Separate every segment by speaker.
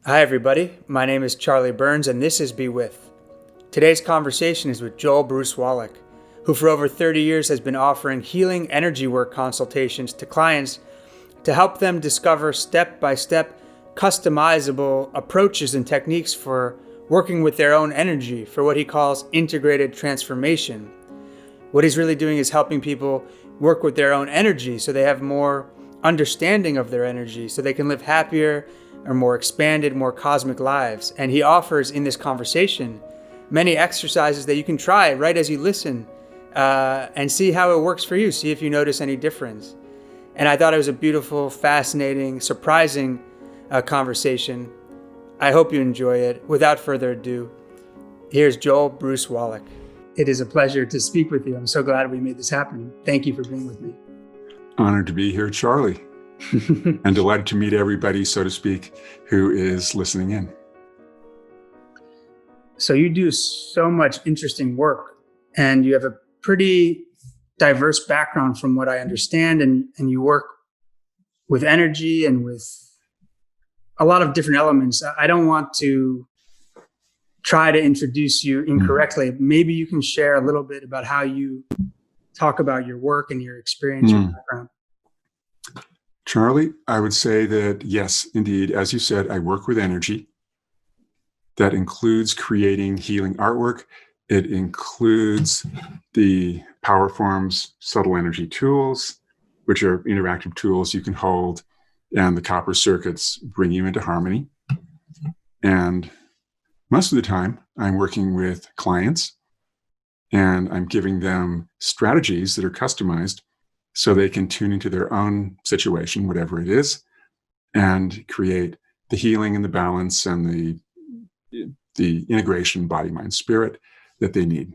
Speaker 1: Hi, everybody. My name is Charlie Birns, and this is Be With. Today's conversation is with Joel Bruce Wallach, who for over 30 years has been offering healing energy work consultations to clients to help them discover step-by-step customizable approaches and techniques for working with their own energy for what he calls integrated transformation. What he's really doing is helping people work with their own energy so they have more understanding of their energy so they can live happier or more expanded, more cosmic lives. And he offers in this conversation many exercises that you can try right as you listen and see how it works for you, see if you notice any difference. And I thought it was a beautiful, fascinating, surprising conversation. I hope you enjoy it. Without further ado, here's Joel Bruce Wallach. It is a pleasure to speak with you. I'm so glad we made this happen. Thank you for being with me.
Speaker 2: Honored to be here, Charlie. And delighted to meet everybody, so to speak, who is listening in.
Speaker 1: So you do so much interesting work, and you have a pretty diverse background from what I understand, and you work with energy and with a lot of different elements. I don't want to try to introduce you incorrectly. Maybe you can share a little bit about how you talk about your work and your experience, your background.
Speaker 2: Charlie, I would say that yes, indeed, as you said, I work with energy. That includes creating healing artwork. It includes the Powerforms subtle energy tools, which are interactive tools you can hold, and the copper circuits bring you into harmony. And most of the time, I'm working with clients, and I'm giving them strategies that are customized so they can tune into their own situation, whatever it is, and create the healing and the balance and the integration, body, mind, spirit that they need.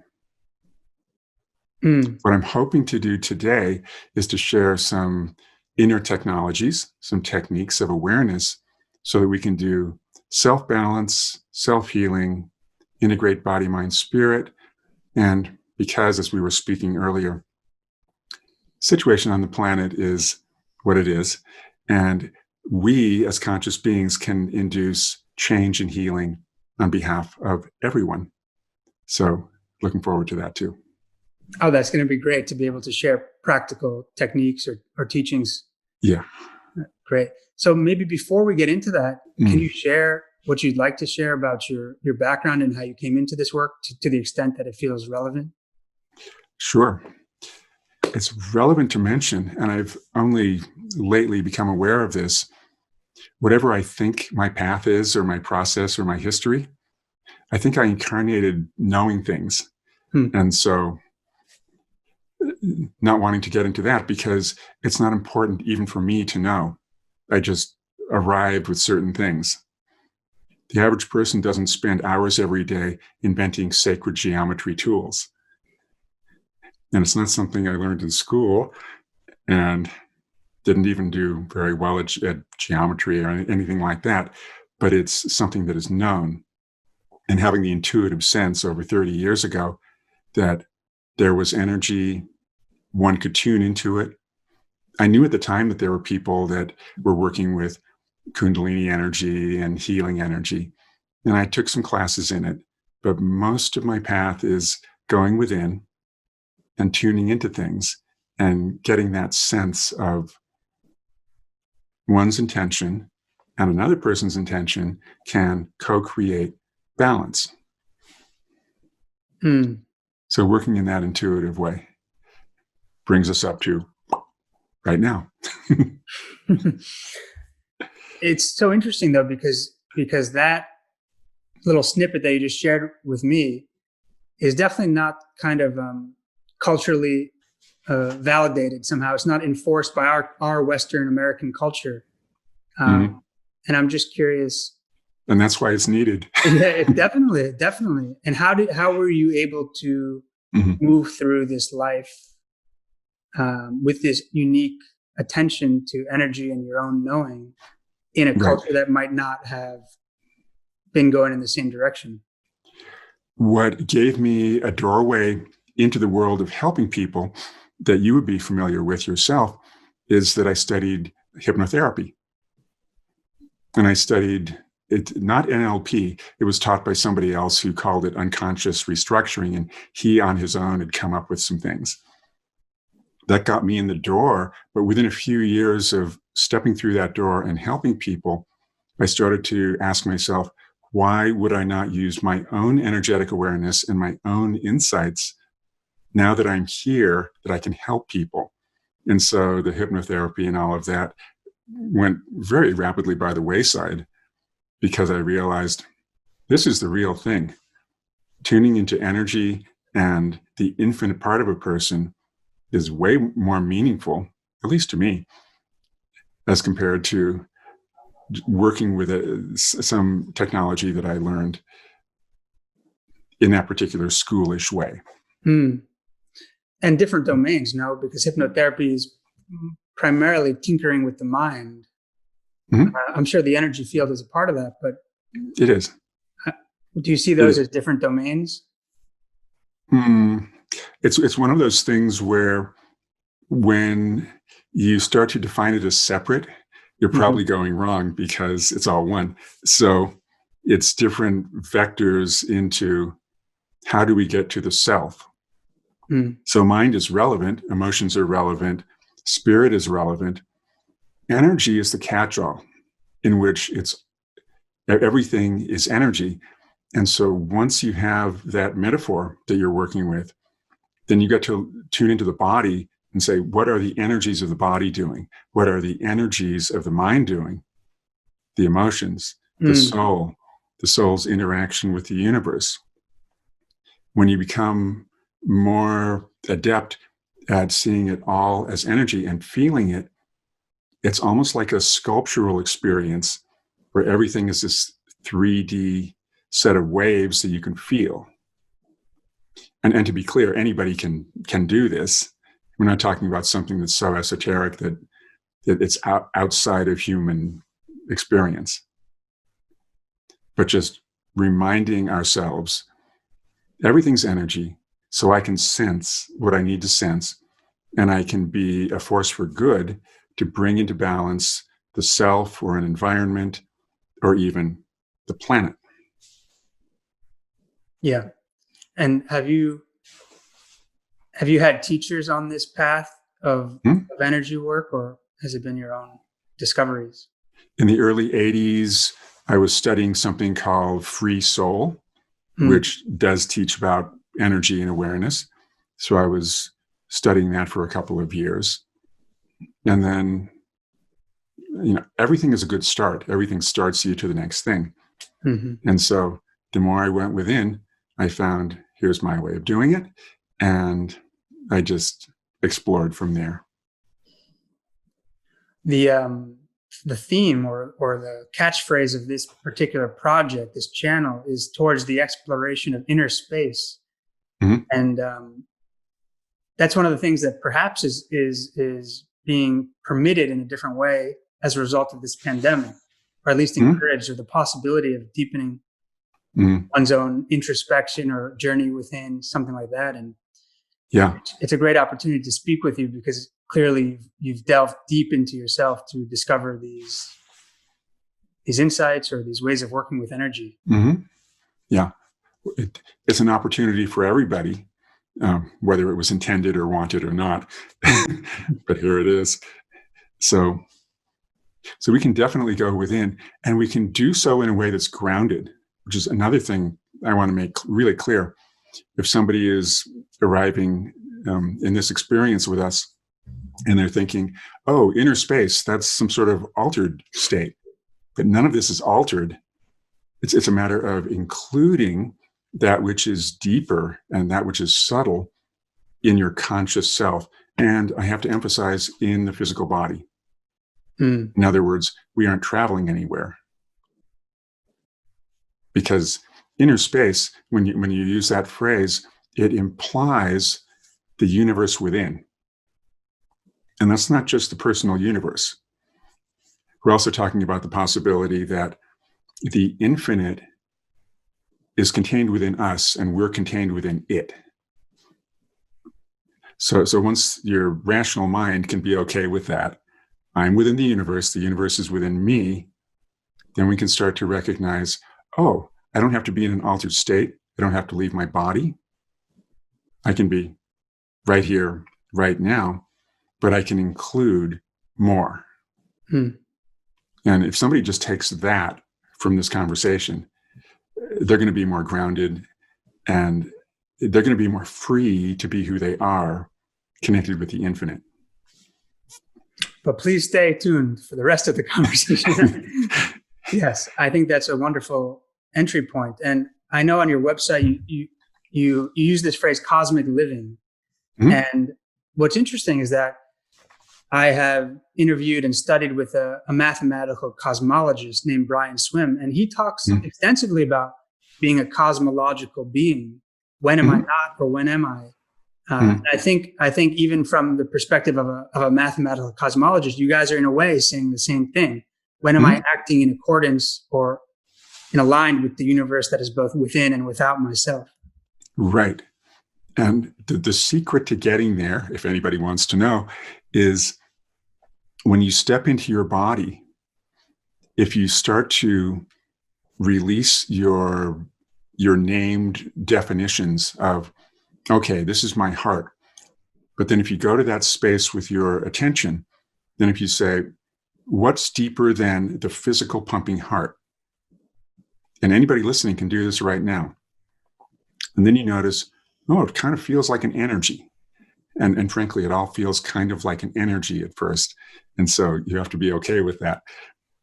Speaker 2: What I'm hoping to do today is to share some inner technologies, some techniques of awareness so that we can do self-balance, self-healing, integrate body, mind, spirit. And because, as we were speaking earlier, situation on the planet is what it is, and we as conscious beings can induce change and healing on behalf of everyone. So looking forward to that too.
Speaker 1: Oh, that's going to be great to be able to share practical techniques or teachings.
Speaker 2: Yeah.
Speaker 1: Great. So maybe before we get into that, can you share what you'd like to share about your background and how you came into this work to the extent that it feels relevant?
Speaker 2: Sure. It's relevant to mention, and I've only lately become aware of this. Whatever I think my path is, or my process, or my history, I think I incarnated knowing things. And so not wanting to get into that because it's not important even for me to know. I just arrived with certain things. The average person doesn't spend hours every day inventing sacred geometry tools. And it's not something I learned in school and didn't even do very well at geometry or anything like that. But it's something that is known. And having the intuitive sense over 30 years ago that there was energy, one could tune into it. I knew at the time that there were people that were working with Kundalini energy and healing energy. And I took some classes in it. But most of my path is going within and tuning into things and getting that sense of one's intention and another person's intention can co-create balance. So working in that intuitive way brings us up to right now.
Speaker 1: It's so interesting though, because that little snippet that you just shared with me is definitely not kind of culturally validated somehow. It's not enforced by our Western American culture. And I'm just curious.
Speaker 2: And that's why it's needed.
Speaker 1: Yeah, definitely. And how were you able to move through this life with this unique attention to energy and your own knowing in a culture that might not have been going in the same direction?
Speaker 2: What gave me a doorway into the world of helping people that you would be familiar with yourself is that I studied hypnotherapy. And I studied not NLP. It was taught by somebody else who called it unconscious restructuring. And he on his own had come up with some things that got me in the door. But within a few years of stepping through that door and helping people, I started to ask myself, why would I not use my own energetic awareness and my own insights now that I'm here, that I can help people? And so the hypnotherapy and all of that went very rapidly by the wayside, because I realized this is the real thing. Tuning into energy and the infinite part of a person is way more meaningful, at least to me, as compared to working with some technology that I learned in that particular schoolish way.
Speaker 1: And different domains, no? Because hypnotherapy is primarily tinkering with the mind. I'm sure the energy field is a part of that, but
Speaker 2: it is.
Speaker 1: Do you see those as different domains?
Speaker 2: It's one of those things where when you start to define it as separate, you're probably going wrong, because it's all one. So it's different vectors into how do we get to the self. So mind is relevant, emotions are relevant, spirit is relevant. Energy is the catch-all, in which everything is energy. And so once you have that metaphor that you're working with, then you get to tune into the body and say, what are the energies of the body doing? What are the energies of the mind doing? The emotions, the soul, the soul's interaction with the universe. When you become more adept at seeing it all as energy and feeling it, it's almost like a sculptural experience where everything is this 3D set of waves that you can feel. And to be clear, anybody can do this. We're not talking about something that's so esoteric that it's outside of human experience. But just reminding ourselves, everything's energy, so I can sense what I need to sense, and I can be a force for good to bring into balance the self or an environment or even the planet.
Speaker 1: Yeah. And have you had teachers on this path of energy work, or has it been your own discoveries?
Speaker 2: In the early 80s, I was studying something called Free Soul, which does teach about energy and awareness. So I was studying that for a couple of years. And then, everything is a good start. Everything starts you to the next thing. And so the more I went within, I found, here's my way of doing it. And I just explored from there.
Speaker 1: The theme or the catchphrase of this particular project, this channel, is towards the exploration of inner space. And that's one of the things that perhaps is being permitted in a different way as a result of this pandemic, or at least encouraged, or the possibility of deepening one's own introspection or journey within, something like that. And it's a great opportunity to speak with you, because clearly you've delved deep into yourself to discover these insights or these ways of working with energy.
Speaker 2: Yeah, it's an opportunity for everybody, whether it was intended or wanted or not. But here it is. So we can definitely go within, and we can do so in a way that's grounded, which is another thing I want to make really clear. If somebody is arriving in this experience with us, and they're thinking, oh, inner space, that's some sort of altered state. But none of this is altered. It's a matter of including that which is deeper and that which is subtle in your conscious self. And I have to emphasize, in the physical body. In other words, we aren't traveling anywhere. Because inner space, when you use that phrase, it implies the universe within. And that's not just the personal universe. We're also talking about the possibility that the infinite is contained within us, and we're contained within it. So once your rational mind can be okay with that, I'm within the universe is within me, then we can start to recognize, oh, I don't have to be in an altered state. I don't have to leave my body. I can be right here, right now, but I can include more.
Speaker 1: Hmm.
Speaker 2: And if somebody just takes that from this conversation, they're going to be more grounded and they're going to be more free to be who they are, connected with the infinite.
Speaker 1: But please stay tuned for the rest of the conversation. Yes, I think that's a wonderful entry point. And I know on your website, you use this phrase cosmic living. Mm-hmm. And what's interesting is that I have interviewed and studied with a mathematical cosmologist named Brian Swim, and he talks extensively about being a cosmological being. When am I not, or when am I? I think even from the perspective of a mathematical cosmologist, you guys are in a way saying the same thing. When am I acting in accordance or in aligned with the universe that is both within and without myself?
Speaker 2: Right. And the secret to getting there, if anybody wants to know, is when you step into your body, if you start to release your named definitions of, okay, this is my heart. But then if you go to that space with your attention, then if you say, what's deeper than the physical pumping heart? And anybody listening can do this right now. And then you notice, oh, it kind of feels like an energy. And frankly, it all feels kind of like an energy at first. And so you have to be okay with that.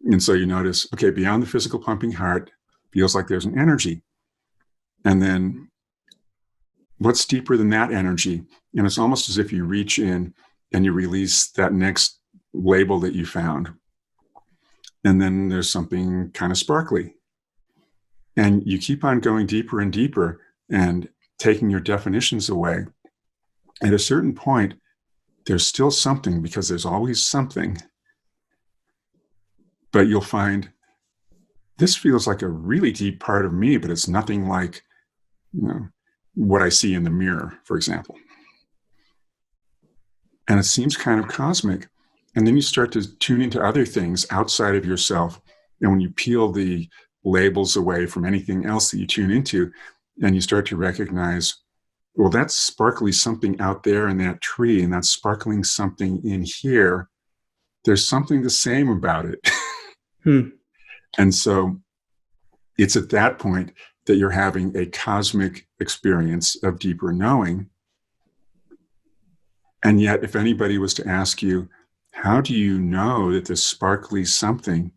Speaker 2: And so you notice, okay, beyond the physical pumping heart, feels like there's an energy. And then what's deeper than that energy? And it's almost as if you reach in and you release that next label that you found. And then there's something kind of sparkly. And you keep on going deeper and deeper and taking your definitions away. At a certain point, there's still something, because there's always something. But you'll find this feels like a really deep part of me, but it's nothing like, what I see in the mirror, for example. And it seems kind of cosmic. And then you start to tune into other things outside of yourself. And when you peel the labels away from anything else that you tune into, and you start to recognize, well, that's sparkly something out there in that tree, and that's sparkling something in here. There's something the same about it. And so it's at that point that you're having a cosmic experience of deeper knowing. And yet, if anybody was to ask you, how do you know that this sparkly something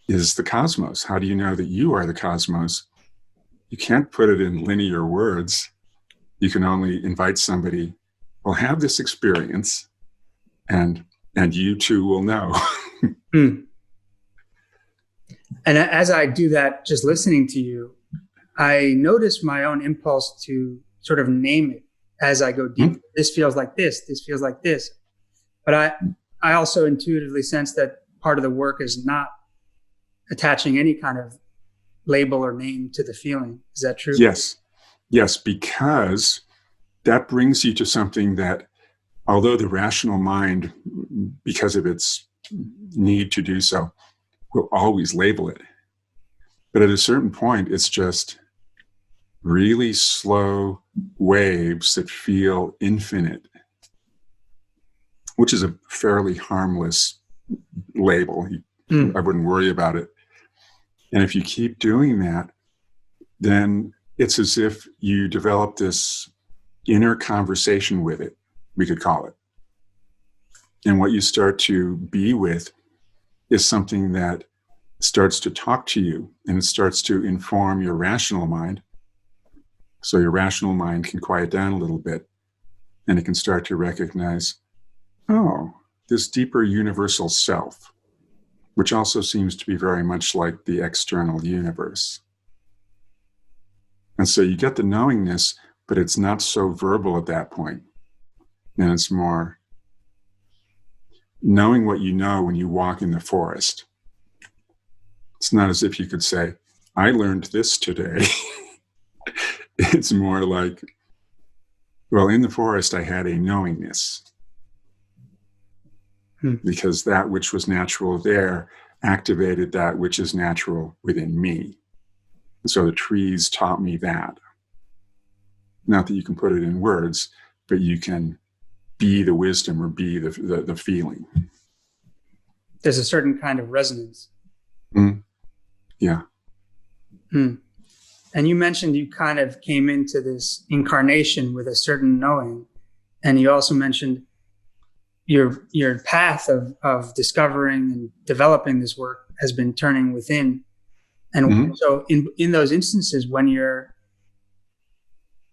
Speaker 2: is the cosmos? How do you know that you are the cosmos? You can't put it in linear words. You can only invite somebody, well, have this experience, and you too will know.
Speaker 1: And as I do that, just listening to you, I notice my own impulse to sort of name it as I go deep. This feels like this. This feels like this. But I also intuitively sense that part of the work is not attaching any kind of label or name to the feeling. Is that true?
Speaker 2: Yes, because that brings you to something that, although the rational mind, because of its need to do so, will always label it. But at a certain point, it's just really slow waves that feel infinite, which is a fairly harmless label. I wouldn't worry about it. And if you keep doing that, then it's as if you develop this inner conversation with it, we could call it. And what you start to be with is something that starts to talk to you, and it starts to inform your rational mind. So your rational mind can quiet down a little bit, and it can start to recognize, oh, this deeper universal self, which also seems to be very much like the external universe. And so you get the knowingness, but it's not so verbal at that point. And it's more knowing what you know when you walk in the forest. It's not as if you could say, I learned this today. It's more like, well, in the forest, I had a knowingness. Because that which was natural there activated that which is natural within me. And so the trees taught me that. Not that you can put it in words, but you can be the wisdom or be the feeling.
Speaker 1: There's a certain kind of resonance.
Speaker 2: Mm. Yeah.
Speaker 1: Mm. And you mentioned you kind of came into this incarnation with a certain knowing. And you also mentioned your path of discovering and developing this work has been turning within. And so in those instances, when you're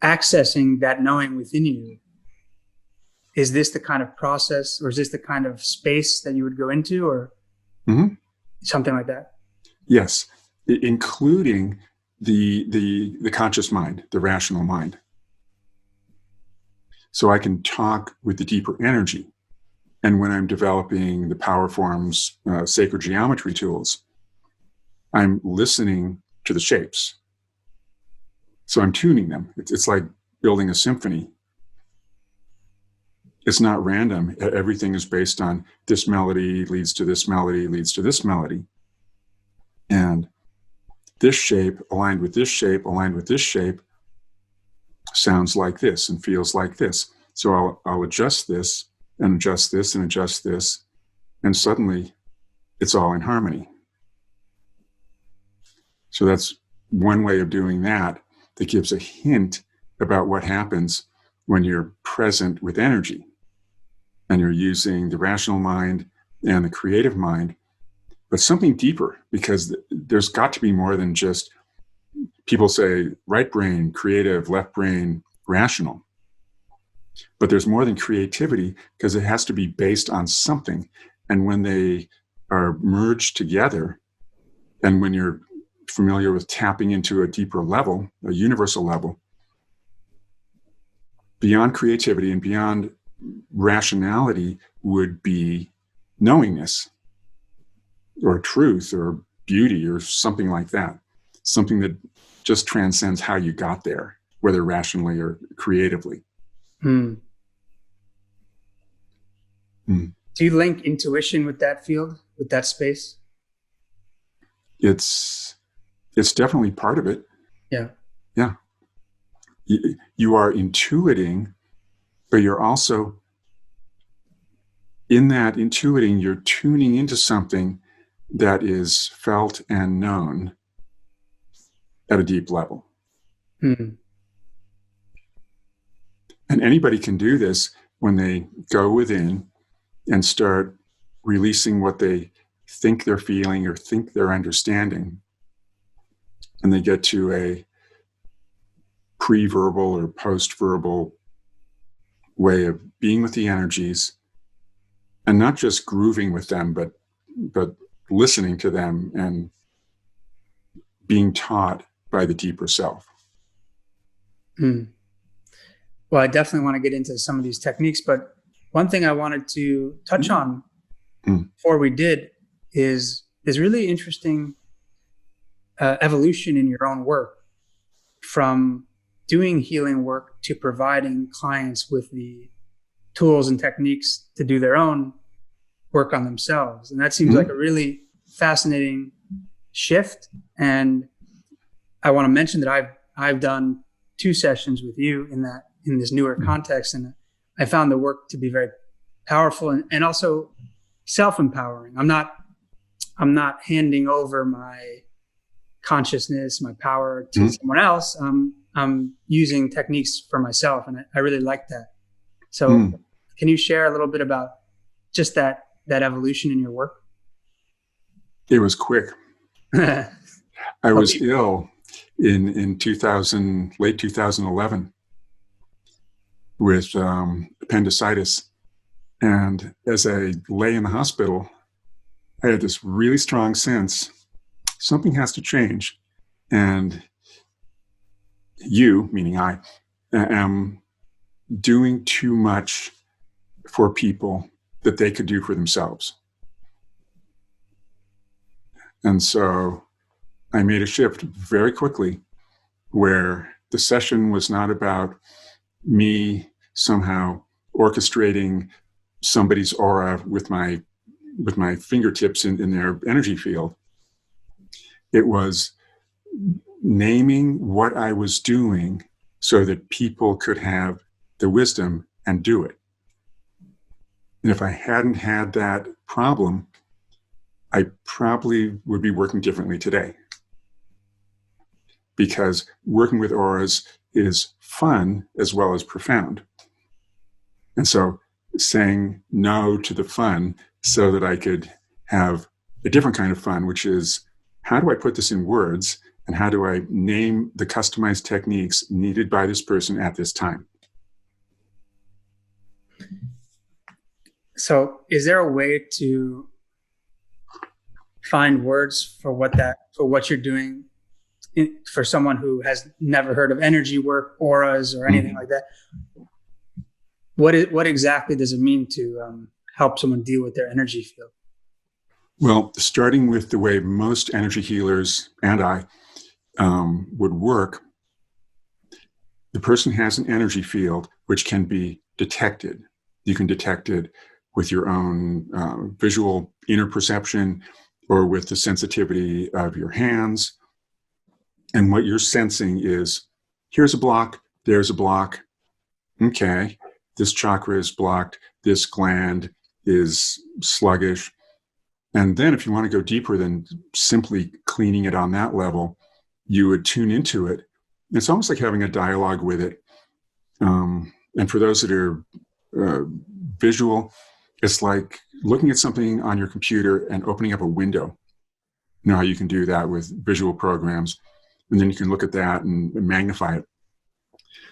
Speaker 1: accessing that knowing within you, is this the kind of process, or is this the kind of space that you would go into, or something like that?
Speaker 2: Yes, including the conscious mind, the rational mind. So I can talk with the deeper energy. And when I'm developing the Powerforms sacred geometry tools, I'm listening to the shapes. So I'm tuning them. It's like building a symphony. It's not random. Everything is based on this melody leads to this melody, leads to this melody. And this shape aligned with this shape, aligned with this shape, sounds like this and feels like this. So I'll adjust this and adjust this and adjust this, and suddenly it's all in harmony. So that's one way of doing that gives a hint about what happens when you're present with energy and you're using the rational mind and the creative mind, but something deeper, because there's got to be more than just, people say right brain, creative, left brain, rational. But there's more than creativity, because it has to be based on something. And when they are merged together, and when you're familiar with tapping into a deeper level, a universal level, beyond creativity and beyond rationality would be knowingness or truth or beauty or something like that. Something that just transcends how you got there, whether rationally or creatively.
Speaker 1: Do you link intuition with that field, with that space?
Speaker 2: It's definitely part of it.
Speaker 1: Yeah.
Speaker 2: Yeah. You are intuiting, but you're also, in that intuiting, you're tuning into something that is felt and known at a deep level. And anybody can do this when they go within and start releasing what they think they're feeling or think they're understanding. And they get to a pre-verbal or post-verbal way of being with the energies, and not just grooving with them, but listening to them and being taught by the deeper self.
Speaker 1: Well, I definitely want to get into some of these techniques, but one thing I wanted to touch on before we did is really interesting evolution in your own work, from doing healing work to providing clients with the tools and techniques to do their own work on themselves. And that seems like a really fascinating shift. And I want to mention that I've done 2 sessions with you in this newer context, and I found the work to be very powerful and also self-empowering. I'm not handing over my consciousness, my power to someone else. I'm using techniques for myself, and I really like that. So can you share a little bit about just that evolution in your work?
Speaker 2: It was quick. I was ill in late 2011 with appendicitis. And as I lay in the hospital, I had this really strong sense something has to change. And you, meaning I, am doing too much for people that they could do for themselves. And so I made a shift very quickly, where the session was not about me somehow orchestrating somebody's aura with my my fingertips in their energy field. It was naming what I was doing so that people could have the wisdom and do it. And if I hadn't had that problem, I probably would be working differently today. Because working with auras is fun as well as profound. And so saying no to the fun so that I could have a different kind of fun, which is, how do I put this in words? And how do I name the customized techniques needed by this person at this time?
Speaker 1: So is there a way to find words for what you're doing for someone who has never heard of energy work, auras, or anything like that? What exactly does it mean to help someone deal with their energy field?
Speaker 2: Well, starting with the way most energy healers and I would work, the person has an energy field which can be detected. You can detect it with your own visual inner perception or with the sensitivity of your hands. And what you're sensing is, here's a block, there's a block. Okay, this chakra is blocked, this gland is sluggish. And then if you want to go deeper than simply cleaning it on that level, you would tune into it. It's almost like having a dialogue with it. And for those that are visual, it's like looking at something on your computer and opening up a window. You know how you can do that with visual programs. And then you can look at that and magnify it.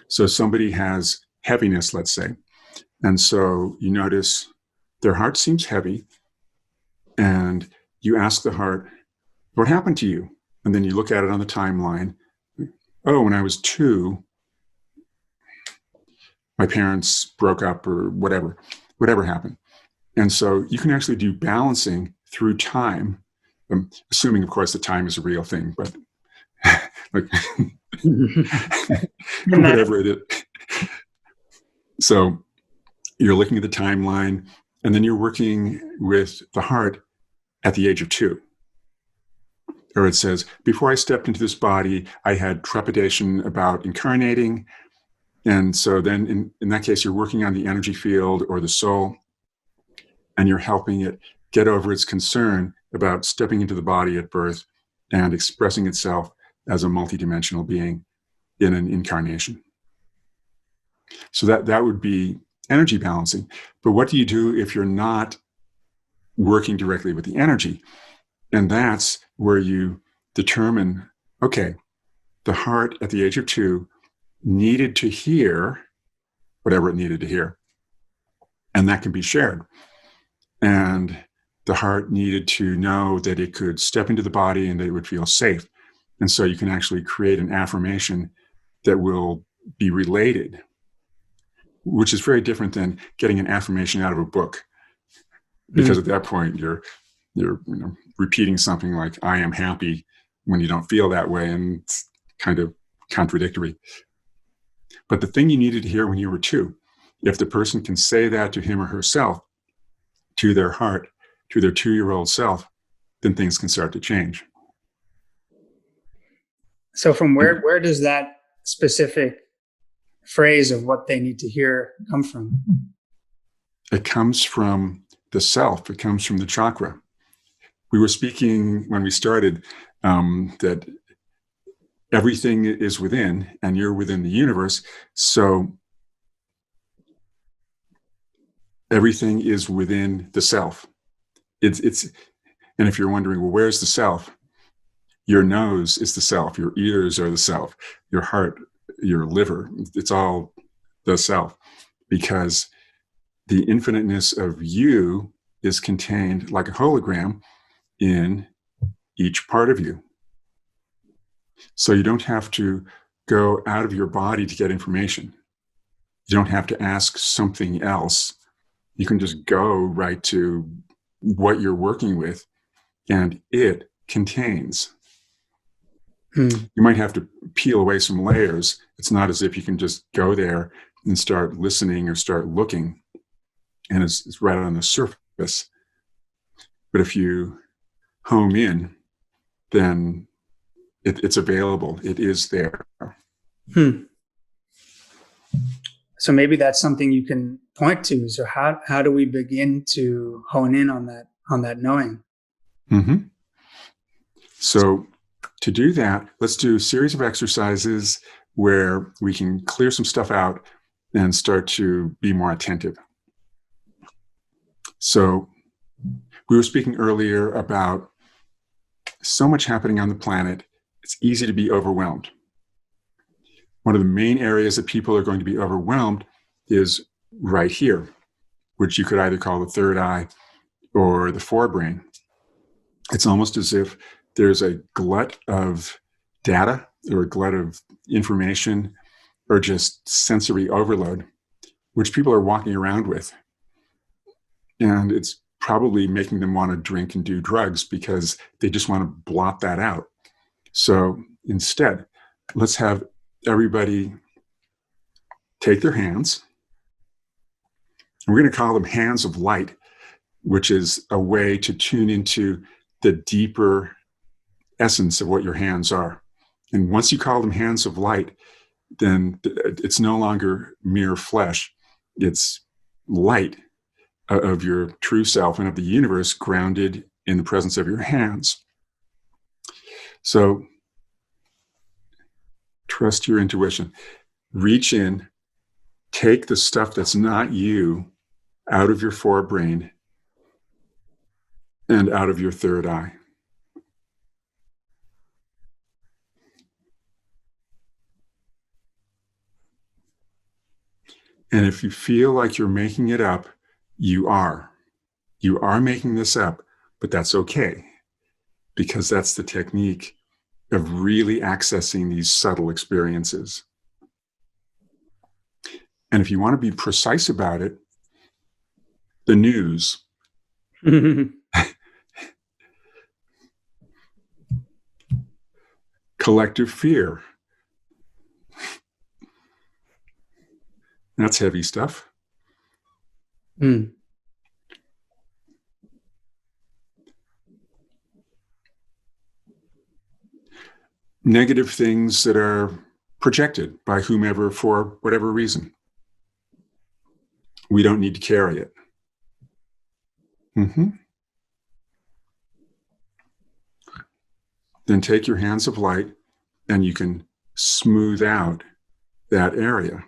Speaker 2: So somebody has heaviness, let's say. And so you notice their heart seems heavy. And you ask the heart, what happened to you? And then you look at it on the timeline. Oh, when I was 2, my parents broke up or whatever happened. And so you can actually do balancing through time, assuming, of course, that time is a real thing, but like whatever it is. So you're looking at the timeline, and then you're working with the heart at the age of 2. Or it says, before I stepped into this body, I had trepidation about incarnating. And so then in that case, you're working on the energy field or the soul, and you're helping it get over its concern about stepping into the body at birth and expressing itself as a multidimensional being in an incarnation. So that would be energy balancing. But what do you do if you're not working directly with the energy? And that's where you determine, okay, the heart at the age of 2 needed to hear whatever it needed to hear. And that can be shared. And the heart needed to know that it could step into the body and that it would feel safe. And so you can actually create an affirmation that will be related, which is very different than getting an affirmation out of a book. Because at that point, you're repeating something like, I am happy, when you don't feel that way, and it's kind of contradictory. But the thing you needed to hear when you were 2, if the person can say that to him or herself, to their heart, to their 2-year-old self, then things can start to change.
Speaker 1: So from where does that specific phrase of what they need to hear come from?
Speaker 2: It comes from the self. It comes from the chakra. We were speaking when we started that everything is within, and you're within the universe. So everything is within the self. And if you're wondering, well, where's the self? Your nose is the self. Your ears are the self. Your heart, your liver, it's all the self, because the infiniteness of you is contained like a hologram in each part of you. So you don't have to go out of your body to get information. You don't have to ask something else. You can just go right to what you're working with, and it contains. You might have to peel away some layers. It's not as if you can just go there and start listening or start looking, and it's right on the surface. But if you home in, then it's available. It is there.
Speaker 1: So maybe that's something you can point to. So how do we begin to hone in on that knowing?
Speaker 2: Mm-hmm. So to do that, let's do a series of exercises where we can clear some stuff out and start to be more attentive. So we were speaking earlier about so much happening on the planet. It's easy to be overwhelmed. One of the main areas that people are going to be overwhelmed is right here, which you could either call the third eye or the forebrain. It's almost as if there's a glut of data or a glut of information or just sensory overload, which people are walking around with. And it's probably making them want to drink and do drugs because they just want to blot that out. So instead, let's have everybody take their hands. We're going to call them hands of light, which is a way to tune into the deeper essence of what your hands are. And once you call them hands of light, then it's no longer mere flesh. It's light of your true self and of the universe grounded in the presence of your hands. So trust your intuition. Reach in, take the stuff that's not you out of your forebrain and out of your third eye. And if you feel like you're making it up, you are. You are making this up, but that's okay, because that's the technique of really accessing these subtle experiences. And if you want to be precise about it, the news, collective fear, that's heavy stuff. Negative things that are projected by whomever for whatever reason. We don't need to carry it. Then take your hands of light and you can smooth out that area.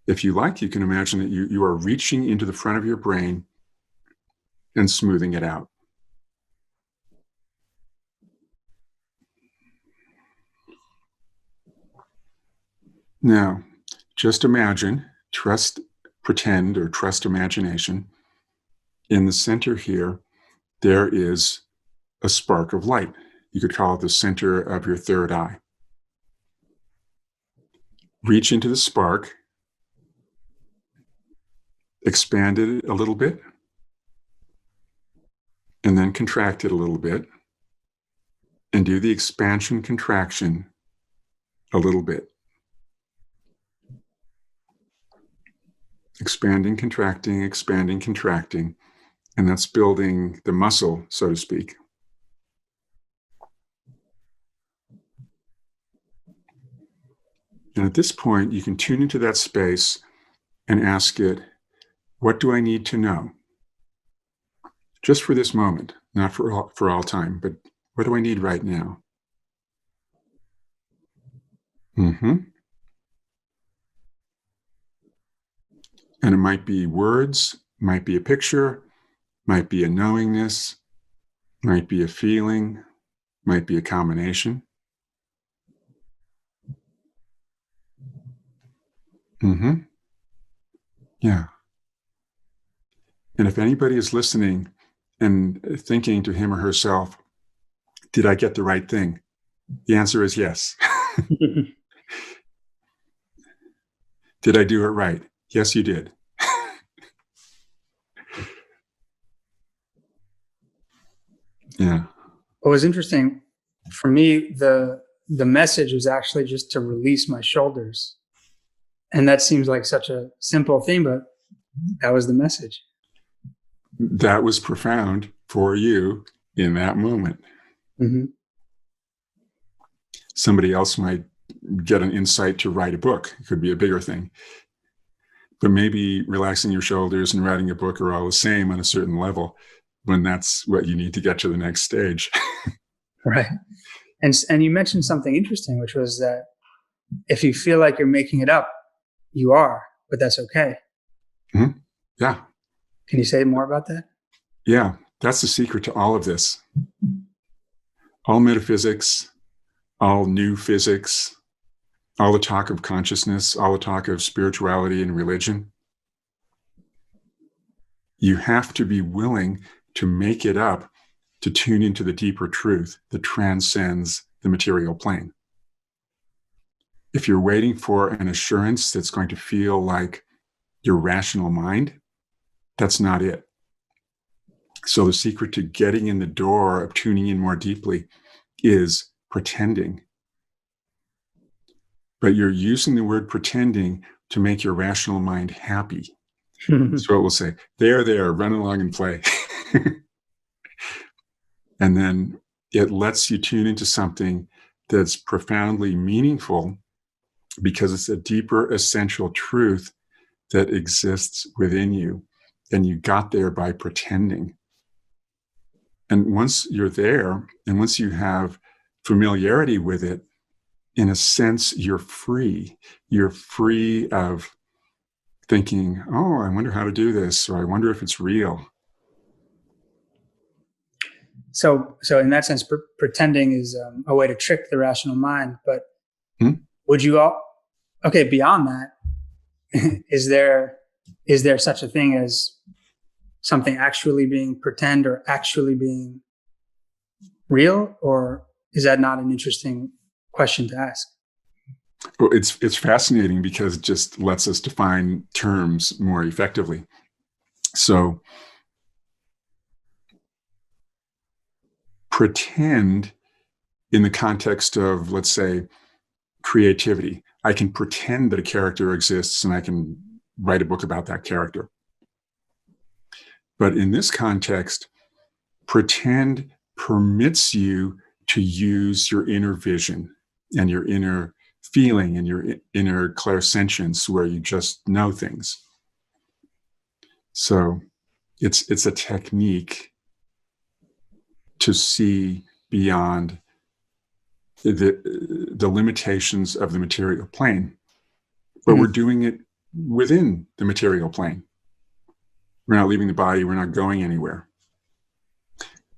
Speaker 2: If you like, you can imagine that you are reaching into the front of your brain and smoothing it out. Now, just imagine, pretend or trust imagination. In the center here, there is a spark of light. You could call it the center of your third eye. Reach into the spark, expand it a little bit, and then contract it a little bit, and do the expansion contraction a little bit. Expanding, contracting, and that's building the muscle, so to speak. And at this point, you can tune into that space and ask it, what do I need to know? Just for this moment, not for all time, but what do I need right now? And it might be words, might be a picture, might be a knowingness, might be a feeling, might be a combination. Yeah. And if anybody is listening and thinking to him or herself, did I get the right thing? The answer is yes. Did I do it right? Yes, you did. Yeah.
Speaker 1: What was interesting for me, the message was actually just to release my shoulders. And that seems like such a simple thing, but that was the message.
Speaker 2: That was profound. for you in that moment.
Speaker 1: Mm-hmm.
Speaker 2: Somebody else might get an insight to write a book. It could be a bigger thing. But maybe relaxing your shoulders and writing a book are all the same on a certain level when that's what you need to get to the next stage.
Speaker 1: Right. And you mentioned something interesting, which was that if you feel like you're making it up, you are, but that's okay.
Speaker 2: Mm-hmm. Yeah.
Speaker 1: Can you say more about that?
Speaker 2: Yeah. That's the secret to all of this. All metaphysics, all new physics, all the talk of consciousness, all the talk of spirituality and religion. You have to be willing to make it up to tune into the deeper truth that transcends the material plane. If you're waiting for an assurance that's going to feel like your rational mind, that's not it. So the secret to getting in the door of tuning in more deeply is pretending. But you're using the word pretending to make your rational mind happy. So it will say, there, run along and play. And then it lets you tune into something that's profoundly meaningful because it's a deeper essential truth that exists within you. And you got there by pretending. And once you're there, and once you have familiarity with it, in a sense, you're free. You're free of thinking, oh, I wonder how to do this, or I wonder if it's real.
Speaker 1: So in that sense, pretending is a way to trick the rational mind. But would you all, okay, beyond that, is there such a thing as something actually being pretend or actually being real? Or is that not an interesting question to ask?
Speaker 2: Well, it's fascinating because it just lets us define terms more effectively. So pretend in the context of, let's say, creativity. I can pretend that a character exists and I can write a book about that character. But in this context, pretend permits you to use your inner vision and your inner feeling and your inner clairsentience where you just know things. So it's a technique to see beyond the limitations of the material plane, but we're doing it within the material plane. We're not leaving the body. We're not going anywhere.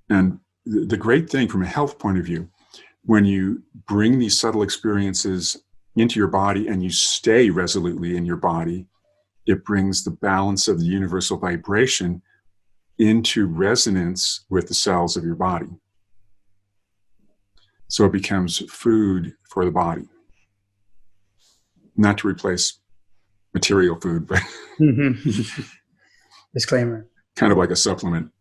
Speaker 2: And the great thing from a health point of view, when you bring these subtle experiences into your body and you stay resolutely in your body, it brings the balance of the universal vibration into resonance with the cells of your body. So it becomes food for the body. Not to replace material food, but
Speaker 1: Disclaimer.
Speaker 2: Kind of like a supplement.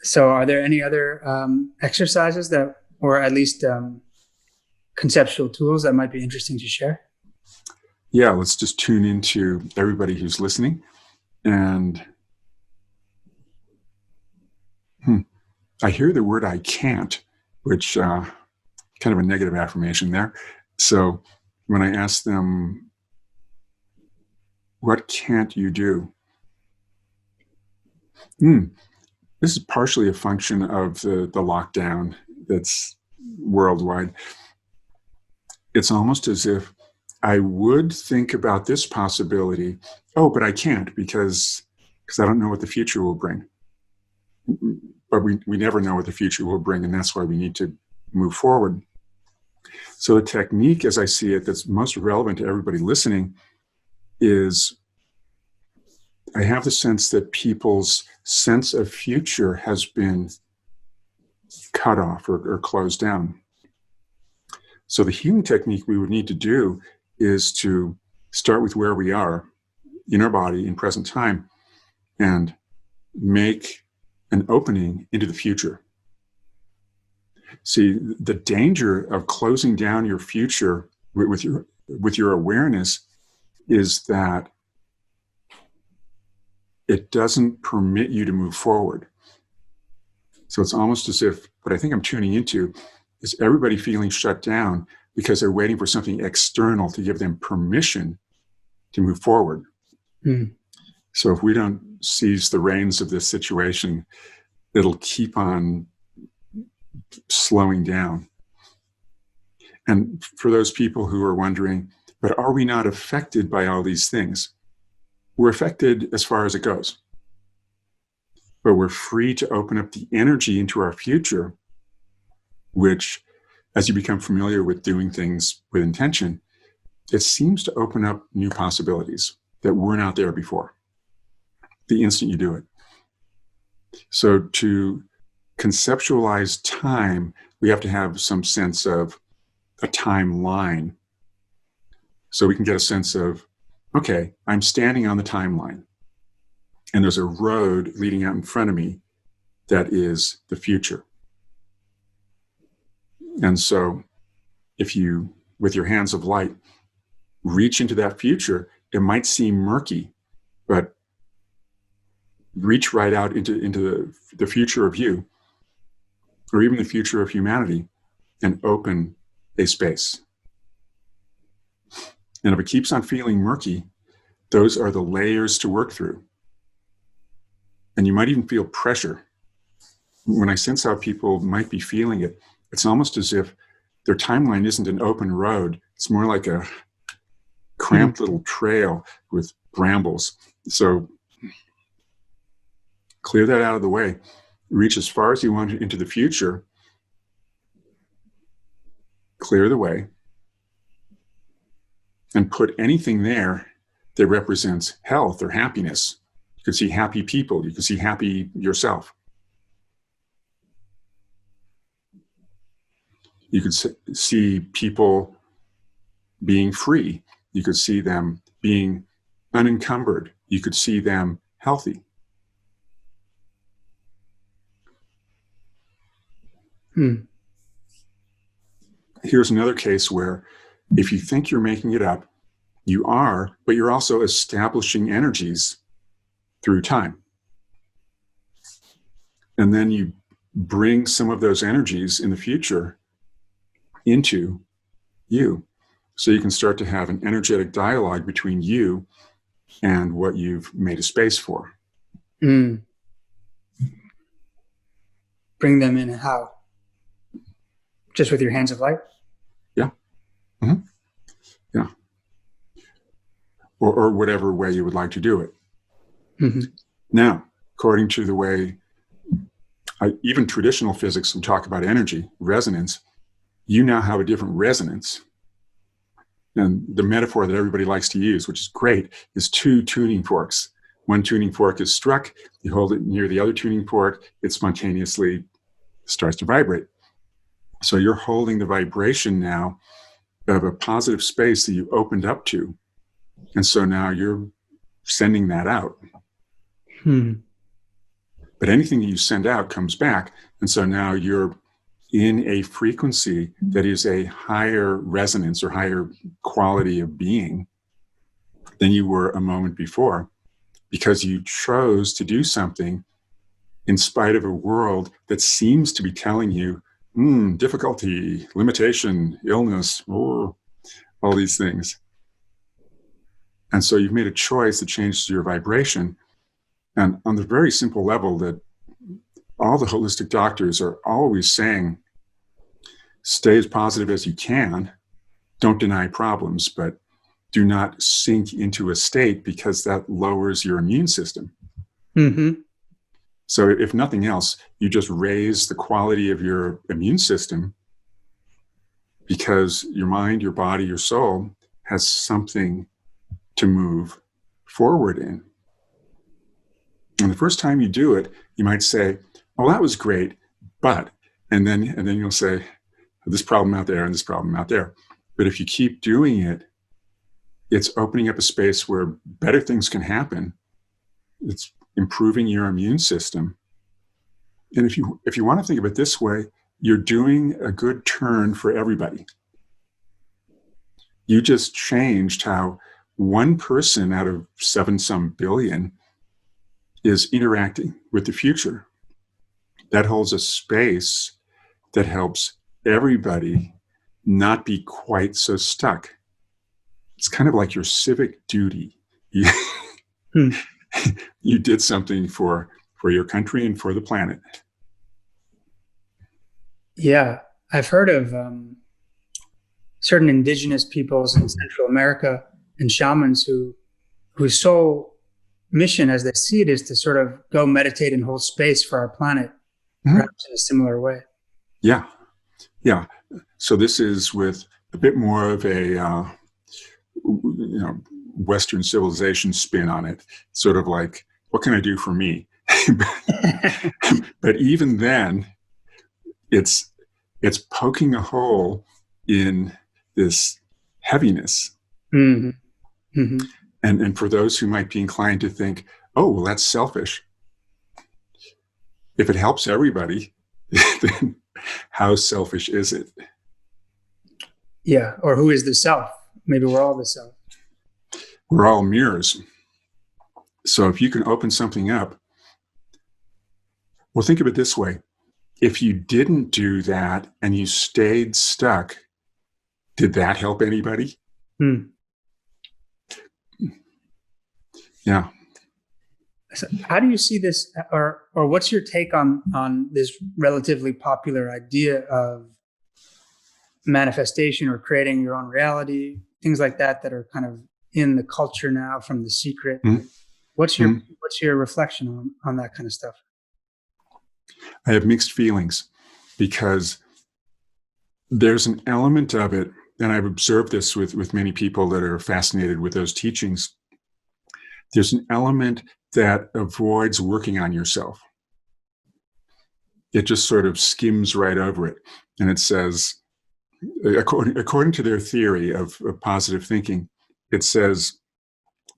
Speaker 1: So are there any other exercises that, or at least conceptual tools that might be interesting to share?
Speaker 2: Yeah, let's just tune into everybody who's listening. And I hear the word I can't, which kind of a negative affirmation there. So when I ask them, what can't you do? This is partially a function of the lockdown that's worldwide. It's almost as if I would think about this possibility. Oh, but I can't because I don't know what the future will bring. But we never know what the future will bring, and that's why we need to move forward. So the technique, as I see it, that's most relevant to everybody listening is I have the sense that people's sense of future has been cut off or closed down. So the healing technique we would need to do is to start with where we are in our body in present time and make an opening into the future. See, the danger of closing down your future with your awareness is that it doesn't permit you to move forward. So it's almost as if what I think I'm tuning into is everybody feeling shut down because they're waiting for something external to give them permission to move forward.
Speaker 1: Mm.
Speaker 2: So if we don't seize the reins of this situation, it'll keep on slowing down. And for those people who are wondering, but are we not affected by all these things? We're affected as far as it goes. But we're free to open up the energy into our future, which, as you become familiar with doing things with intention, it seems to open up new possibilities that were not there before, the instant you do it. So to conceptualize time, we have to have some sense of a timeline. So we can get a sense of, okay, I'm standing on the timeline, and there's a road leading out in front of me that is the future. And so if you, with your hands of light, reach into that future, it might seem murky, but reach right out into the future of you, or even the future of humanity, and open a space. And if it keeps on feeling murky, those are the layers to work through. And you might even feel pressure. When I sense how people might be feeling it, it's almost as if their timeline isn't an open road. It's more like a cramped little trail with brambles. So clear that out of the way. Reach as far as you want into the future. Clear the way. And put anything there that represents health or happiness. You could see happy people. You could see happy yourself. You could see people being free. You could see them being unencumbered. You could see them healthy. Here's another case where if you think you're making it up, you are, but you're also establishing energies through time. And then you bring some of those energies in the future into you. So you can start to have an energetic dialogue between you and what you've made a space for.
Speaker 1: Bring them in how? Just with your hands of light?
Speaker 2: Yeah. Mm-hmm. Yeah. Or whatever way you would like to do it. Mm-hmm. Now, according to the way even traditional physics would talk about energy, resonance, you now have a different resonance. And the metaphor that everybody likes to use, which is great, is two tuning forks. One tuning fork is struck, you hold it near the other tuning fork, it spontaneously starts to vibrate. So you're holding the vibration now of a positive space that you opened up to. And so now you're sending that out. But anything that you send out comes back. And so now you're in a frequency that is a higher resonance or higher quality of being than you were a moment before, because you chose to do something in spite of a world that seems to be telling you, difficulty, limitation, illness, all these things. And so you've made a choice that changes your vibration. And on the very simple level that all the holistic doctors are always saying, stay as positive as you can, don't deny problems, but do not sink into a state because that lowers your immune system. Mm-hmm. So if nothing else, you just raise the quality of your immune system because your mind, your body, your soul has something to move forward in. And the first time you do it, you might say, oh, that was great, but, and then you'll say, this problem out there and this problem out there. But if you keep doing it, it's opening up a space where better things can happen. It's improving your immune system. And if you want to think of it this way, you're doing a good turn for everybody. You just changed how one person out of 7-some billion is interacting with the future. That holds a space that helps everybody not be quite so stuck. It's kind of like your civic duty.
Speaker 1: Hmm.
Speaker 2: You did something for your country and for the planet.
Speaker 1: Yeah, I've heard of certain indigenous peoples in Central America and shamans whose sole mission, as they see it, is to sort of go meditate and hold space for our planet, perhaps in a similar way.
Speaker 2: Yeah. So this is with a bit more of a Western civilization spin on it, sort of like, what can I do for me? But even then, it's poking a hole in this heaviness.
Speaker 1: Mm-hmm. Mm-hmm.
Speaker 2: And for those who might be inclined to think, oh, well, that's selfish. If it helps everybody, then how selfish is it?
Speaker 1: Yeah, or who is the self? Maybe we're all the self.
Speaker 2: We're all mirrors. So if you can open something up, well, think of it this way. If you didn't do that and you stayed stuck, did that help anybody? Yeah.
Speaker 1: So how do you see this, or what's your take on this relatively popular idea of manifestation or creating your own reality, things like that are kind of in the culture now from The Secret?
Speaker 2: Mm-hmm.
Speaker 1: What's your reflection on that kind of stuff?
Speaker 2: I have mixed feelings because there's an element of it, and I've observed this with many people that are fascinated with those teachings. There's an element that avoids working on yourself. It just sort of skims right over it. And it says, according to their theory of positive thinking, it says,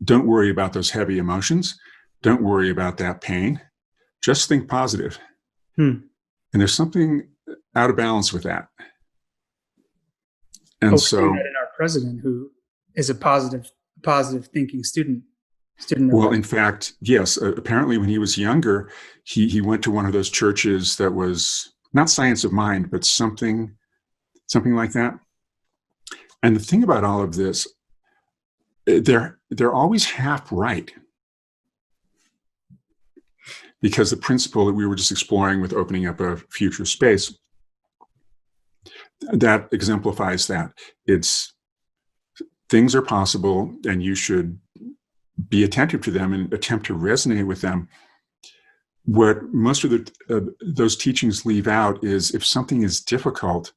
Speaker 2: don't worry about those heavy emotions. Don't worry about that pain. Just think positive. And there's something out of balance with that. And so,
Speaker 1: in our president, who is a positive thinking student.
Speaker 2: Well, in fact, yes. Apparently, when he was younger, he went to one of those churches that was not Science of Mind, but something like that. And the thing about all of this, they're always half right, because the principle that we were just exploring with opening up a future space, that exemplifies that. It's things are possible, and you should be attentive to them and attempt to resonate with them. What most of those teachings leave out is, if something is difficult,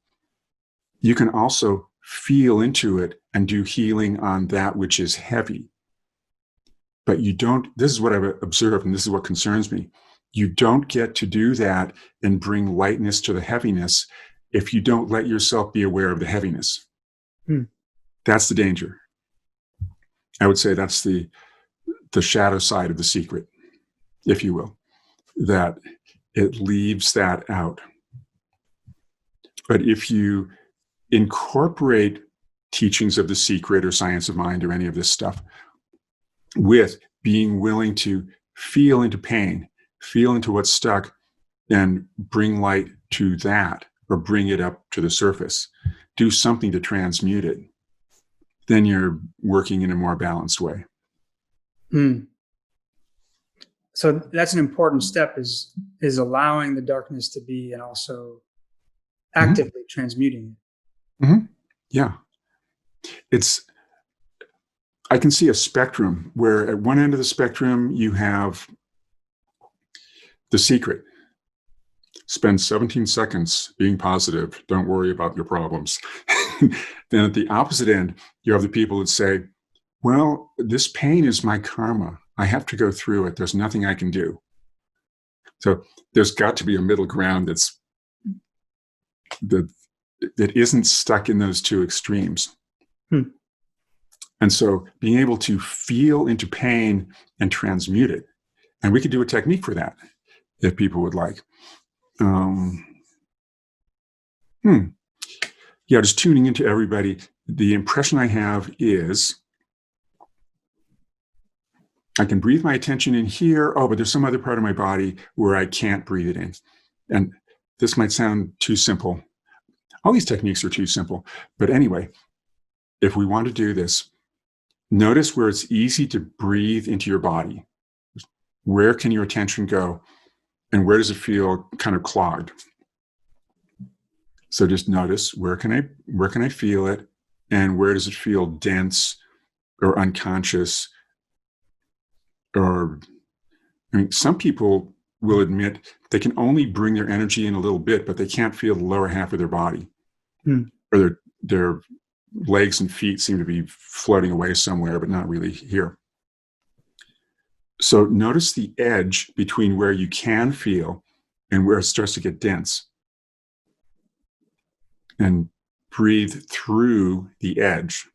Speaker 2: you can also feel into it and do healing on that which is heavy. But you don't, this is what I've observed, and this is what concerns me. You don't get to do that and bring lightness to the heaviness if you don't let yourself be aware of the heaviness. That's the danger. I would say that's the shadow side of The Secret, if you will, that it leaves that out. But if you incorporate teachings of The Secret or Science of Mind or any of this stuff with being willing to feel into pain, feel into what's stuck, and bring light to that, or bring it up to the surface, do something to transmute it, then you're working in a more balanced way.
Speaker 1: So that's an important step, is allowing the darkness to be, and also actively transmuting it.
Speaker 2: Yeah. I can see a spectrum where at one end of the spectrum, you have The Secret. Spend 17 seconds being positive. Don't worry about your problems. Then at the opposite end, you have the people that say, well, this pain is my karma. I have to go through it. There's nothing I can do. So there's got to be a middle ground that isn't stuck in those two extremes. And so being able to feel into pain and transmute it. And we could do a technique for that if people would like. Yeah, just tuning into everybody. The impression I have is I can breathe my attention in here. Oh, but there's some other part of my body where I can't breathe it in. And this might sound too simple. All these techniques are too simple. But anyway, if we want to do this, notice where it's easy to breathe into your body. Where can your attention go? And where does it feel kind of clogged? So just notice, where can I feel it? And where does it feel dense or unconscious? Or, I mean, some people will admit they can only bring their energy in a little bit, but they can't feel the lower half of their body. Or their legs and feet seem to be floating away somewhere, but not really here. So notice the edge between where you can feel and where it starts to get dense. And breathe through the edge.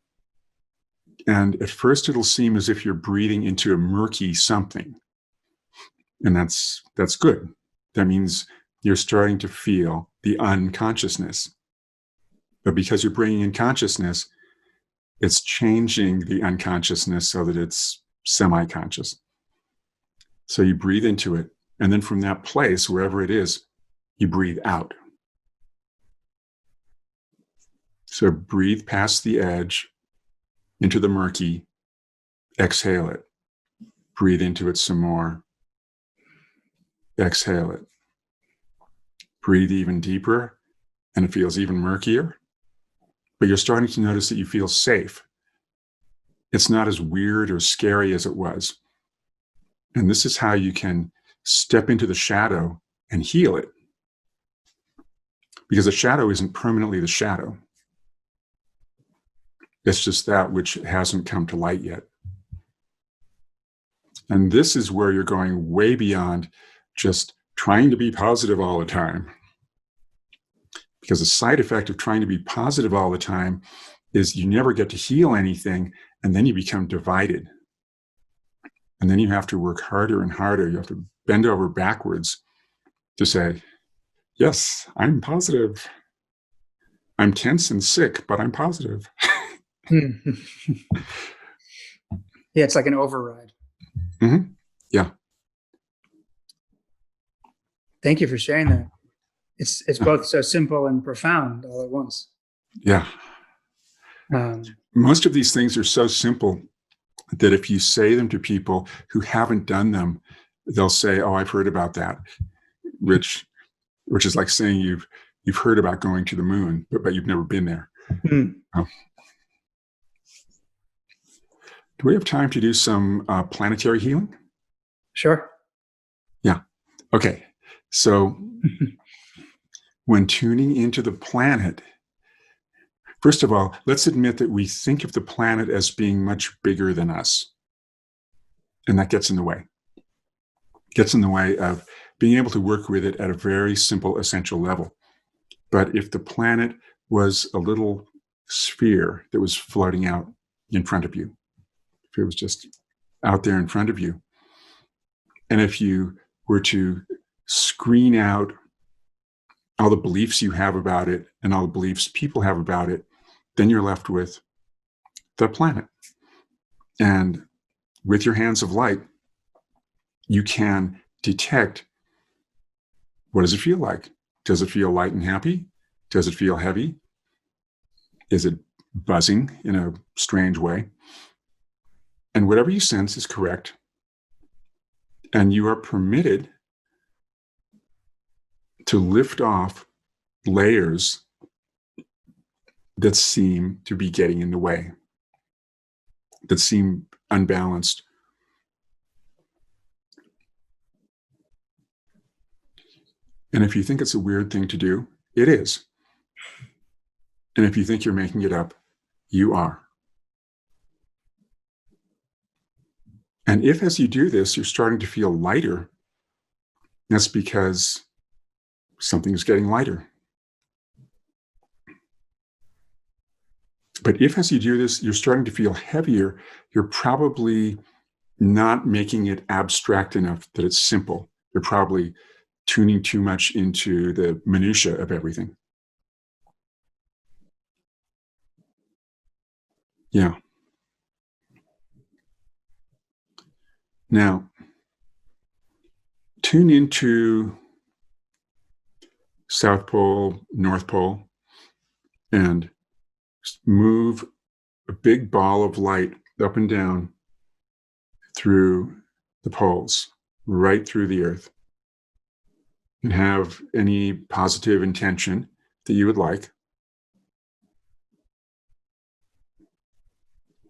Speaker 2: And at first it'll seem as if you're breathing into a murky something. And that's good. That means you're starting to feel the unconsciousness. But because you're bringing in consciousness, it's changing the unconsciousness so that it's semi-conscious. So you breathe into it. And then from that place, wherever it is, you breathe out. So breathe past the edge into the murky, exhale it. Breathe into it some more. Exhale it. Breathe even deeper, and it feels even murkier. But you're starting to notice that you feel safe. It's not as weird or scary as it was. And this is how you can step into the shadow and heal it. Because the shadow isn't permanently the shadow. It's just that which hasn't come to light yet. And this is where you're going way beyond just trying to be positive all the time. Because the side effect of trying to be positive all the time is you never get to heal anything, and then you become divided. And then you have to work harder and harder. You have to bend over backwards to say, yes, I'm positive. I'm tense and sick, but I'm positive.
Speaker 1: Yeah, it's like an override.
Speaker 2: Mm-hmm. Yeah.
Speaker 1: Thank you for sharing that. It's both so simple and profound all at once.
Speaker 2: Yeah. Most of these things are so simple that if you say them to people who haven't done them, they'll say, oh, I've heard about that, which is like saying you've heard about going to the moon, but you've never been there. Oh. Do we have time to do some planetary healing?
Speaker 1: Sure.
Speaker 2: Yeah. Okay. So when tuning into the planet, first of all, let's admit that we think of the planet as being much bigger than us. And that gets in the way. Gets in the way of being able to work with it at a very simple, essential level. But if the planet was a little sphere that was floating out in front of you, if it was just out there in front of you, and if you were to screen out all the beliefs you have about it and all the beliefs people have about it, then you're left with the planet. And with your hands of light, you can detect, what does it feel like? Does it feel light and happy? Does it feel heavy? Is it buzzing in a strange way? And whatever you sense is correct. And you are permitted to lift off layers that seem to be getting in the way, that seem unbalanced. And if you think it's a weird thing to do, it is. And if you think you're making it up, you are. And if as you do this, you're starting to feel lighter, that's because something is getting lighter. But if as you do this, you're starting to feel heavier, you're probably not making it abstract enough that it's simple. You're probably tuning too much into the minutia of everything. Yeah. Now, tune into South Pole, North Pole, and move a big ball of light up and down through the poles, right through the earth. And have any positive intention that you would like.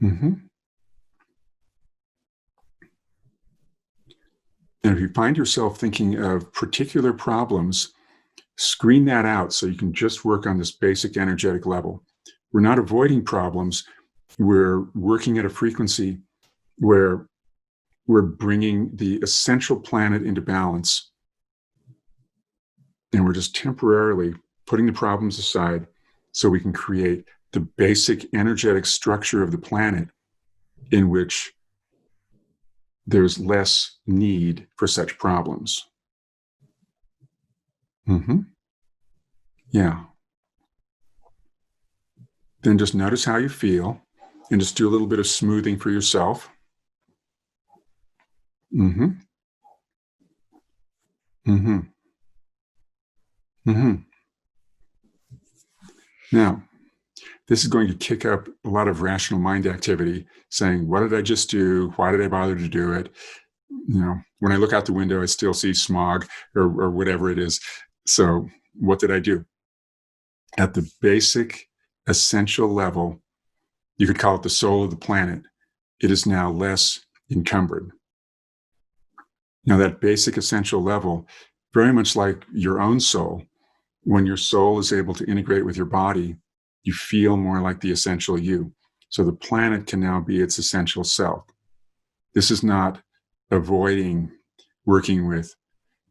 Speaker 2: Mm-hmm. And if you find yourself thinking of particular problems, screen that out so you can just work on this basic energetic level. We're not avoiding problems. We're working at a frequency where we're bringing the essential planet into balance. And we're just temporarily putting the problems aside so we can create the basic energetic structure of the planet in which there's less need for such problems. Mm-hmm. Yeah. Then just notice how you feel and just do a little bit of smoothing for yourself. Mm-hmm. Mm-hmm. Mm-hmm. Now, this is going to kick up a lot of rational mind activity, saying, what did I just do? Why did I bother to do it? When I look out the window, I still see smog or whatever it is. So what did I do? At the basic, essential level, you could call it the soul of the planet, it is now less encumbered. Now, that basic, essential level, very much like your own soul, when your soul is able to integrate with your body, you feel more like the essential you. So the planet can now be its essential self. This is not avoiding working with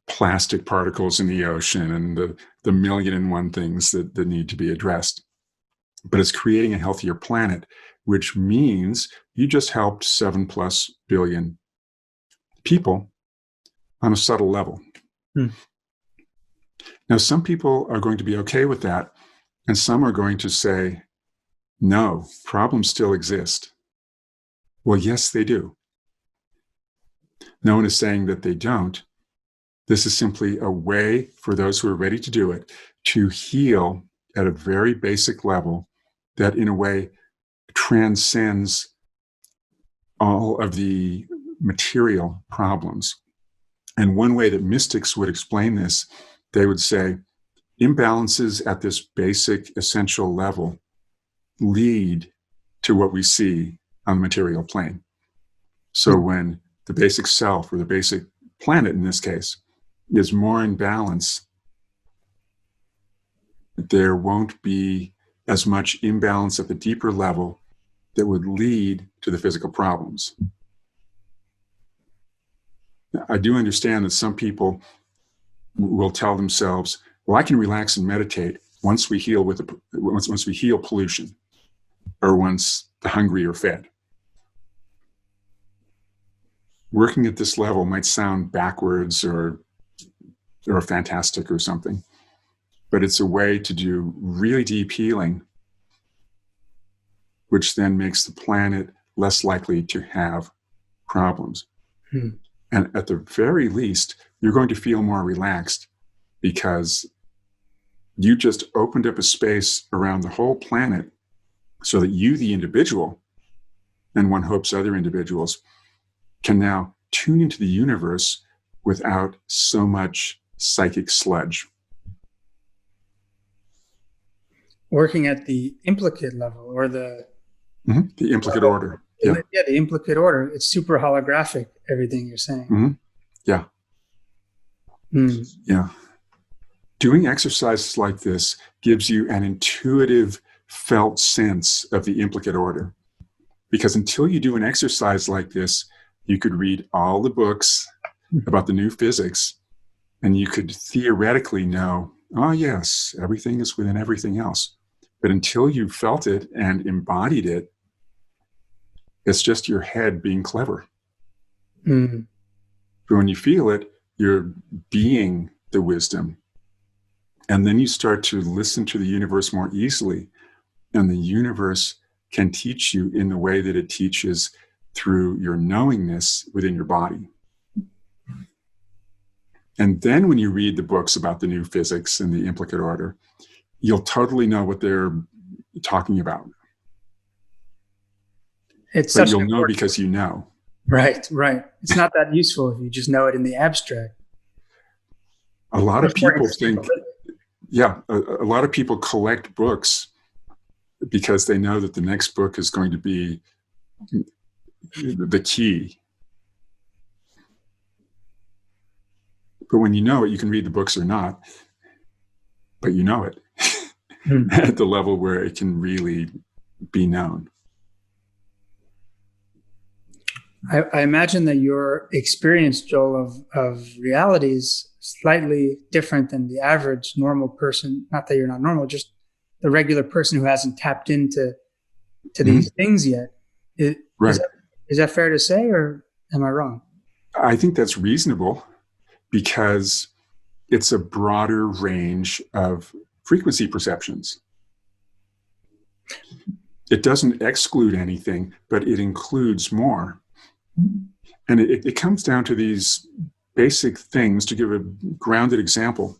Speaker 2: plastic particles in the ocean and the million and one things that need to be addressed. But it's creating a healthier planet, which means you just helped 7+ billion people on a subtle level. Now, some people are going to be okay with that, and some are going to say, no, problems still exist. Well, yes, they do. No one is saying that they don't. This is simply a way for those who are ready to do it to heal at a very basic level that, in a way, transcends all of the material problems. And one way that mystics would explain this, they would say, imbalances at this basic, essential level lead to what we see on the material plane. So when the basic self, or the basic planet in this case, is more in balance, there won't be as much imbalance at the deeper level that would lead to the physical problems. Now, I do understand that some people will tell themselves, well, I can relax and meditate once we heal once we heal pollution, or once the hungry are fed. Working at this level might sound backwards or fantastic or something, but it's a way to do really deep healing, which then makes the planet less likely to have problems. And at the very least, you're going to feel more relaxed because you just opened up a space around the whole planet so that you, the individual, and one hopes other individuals, can now tune into the universe without so much psychic sludge.
Speaker 1: Working at the implicate level, or the
Speaker 2: implicate order.
Speaker 1: Yeah, the implicate order. It's super holographic, everything you're saying.
Speaker 2: Yeah. Yeah. Doing exercises like this gives you an intuitive, felt sense of the implicate order. Because until you do an exercise like this, you could read all the books about the new physics, and you could theoretically know, oh yes, everything is within everything else. But until you felt it and embodied it, it's just your head being clever. But when you feel it, you're being the wisdom. And then you start to listen to the universe more easily. And the universe can teach you in the way that it teaches through your knowingness within your body. And then when you read the books about the new physics and the implicate order, you'll totally know what they're talking about. But you'll know because you know.
Speaker 1: Right. It's not that useful if you just know it in the abstract.
Speaker 2: A lot of people think, a lot of people collect books because they know that the next book is going to be the key. But when you know it, you can read the books or not, but you know it at the level where it can really be known.
Speaker 1: I imagine that your experience, Joel, of reality is slightly different than the average normal person. Not that you're not normal, just the regular person who hasn't tapped into these things yet.
Speaker 2: Right.
Speaker 1: Is that fair to say, or am I wrong?
Speaker 2: I think that's reasonable because it's a broader range of frequency perceptions. It doesn't exclude anything, but it includes more. And it comes down to these basic things. To give a grounded example,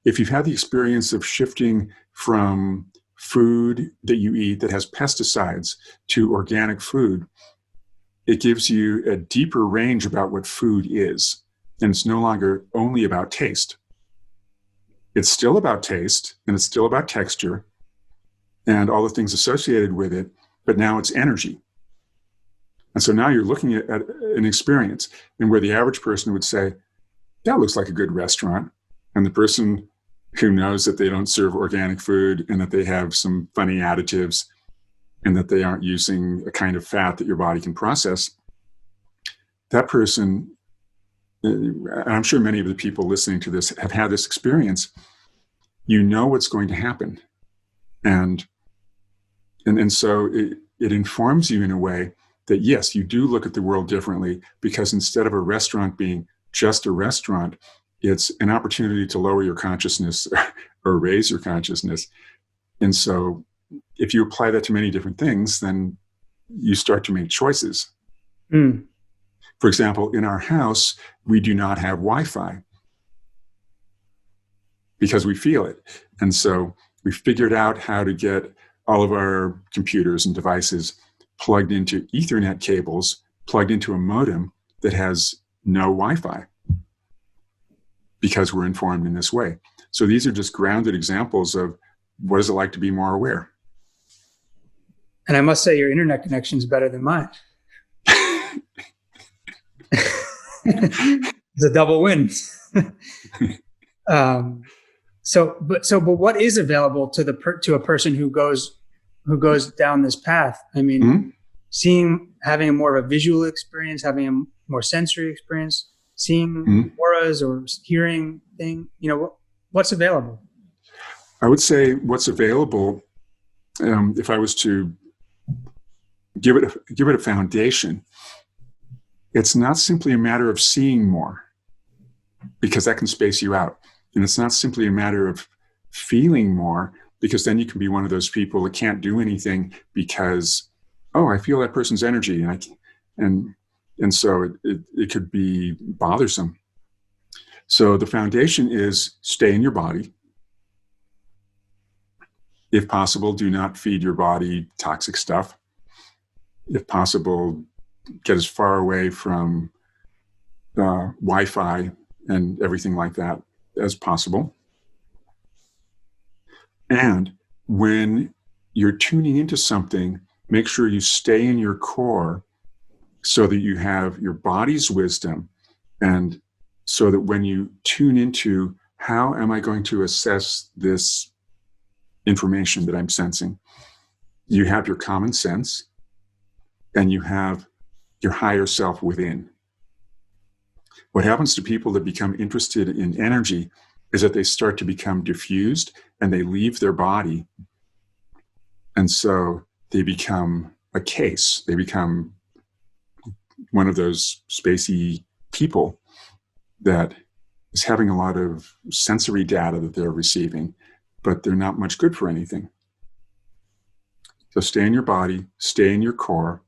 Speaker 2: if you've had the experience of shifting from food that you eat that has pesticides to organic food, it gives you a deeper range about what food is. And it's no longer only about taste. It's still about taste, and it's still about texture and all the things associated with it, but now it's energy. And so now you're looking at an experience, and where the average person would say, that looks like a good restaurant. And the person who knows that they don't serve organic food and that they have some funny additives and that they aren't using a kind of fat that your body can process, that person, and I'm sure many of the people listening to this have had this experience, you know what's going to happen. And so it informs you in a way that, yes, you do look at the world differently, because instead of a restaurant being just a restaurant, it's an opportunity to lower your consciousness or raise your consciousness. And so if you apply that to many different things, then you start to make choices. For example, in our house, we do not have Wi-Fi because we feel it. And so we figured out how to get all of our computers and devices plugged into Ethernet cables, plugged into a modem that has no Wi-Fi, because we're informed in this way. So these are just grounded examples of what is it like to be more aware.
Speaker 1: And I must say your internet connection is better than mine. It's a double win. But what is available to a person who goes down this path? I mean, having a more of a visual experience, having a more sensory experience, seeing auras or hearing thing. What's available?
Speaker 2: I would say what's available, if I was to give it a foundation, it's not simply a matter of seeing more, because that can space you out. And it's not simply a matter of feeling more, because then you can be one of those people that can't do anything because, I feel that person's energy, and so it could be bothersome. So the foundation is stay in your body. If possible, do not feed your body toxic stuff. If possible, get as far away from Wi-Fi and everything like that as possible. And when you're tuning into something, make sure you stay in your core so that you have your body's wisdom, and so that when you tune into how am I going to assess this information that I'm sensing, you have your common sense and you have your higher self within. What happens to people that become interested in energy is that they start to become diffused and they leave their body. And so they become a case. They become one of those spacey people that is having a lot of sensory data that they're receiving, but they're not much good for anything. So stay in your body, stay in your core,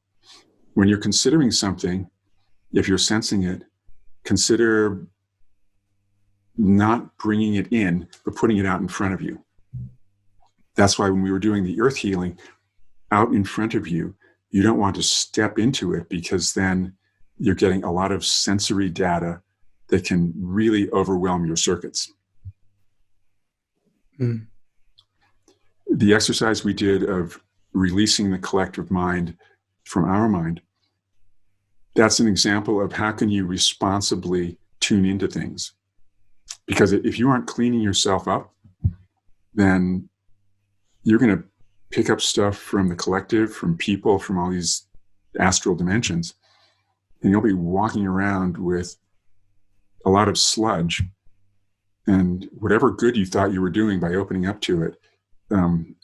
Speaker 2: When you're considering something, if you're sensing it, consider not bringing it in, but putting it out in front of you. That's why when we were doing the earth healing, out in front of you, you don't want to step into it, because then you're getting a lot of sensory data that can really overwhelm your circuits.
Speaker 1: Mm.
Speaker 2: The exercise we did of releasing the collective mind from our mind, that's an example of how can you responsibly tune into things. Because if you aren't cleaning yourself up, then you're going to pick up stuff from the collective, from people, from all these astral dimensions, and you'll be walking around with a lot of sludge, and whatever good you thought you were doing by opening up to it,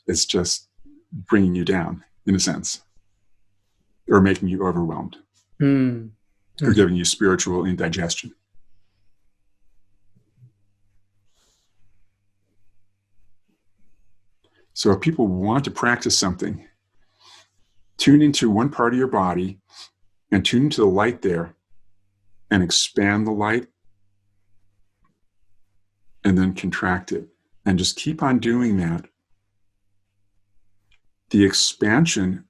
Speaker 2: is just bringing you down, in a sense, or making you overwhelmed, or giving you spiritual indigestion. So if people want to practice something, tune into one part of your body and tune into the light there, and expand the light, and then contract it, and just keep on doing that. The expansion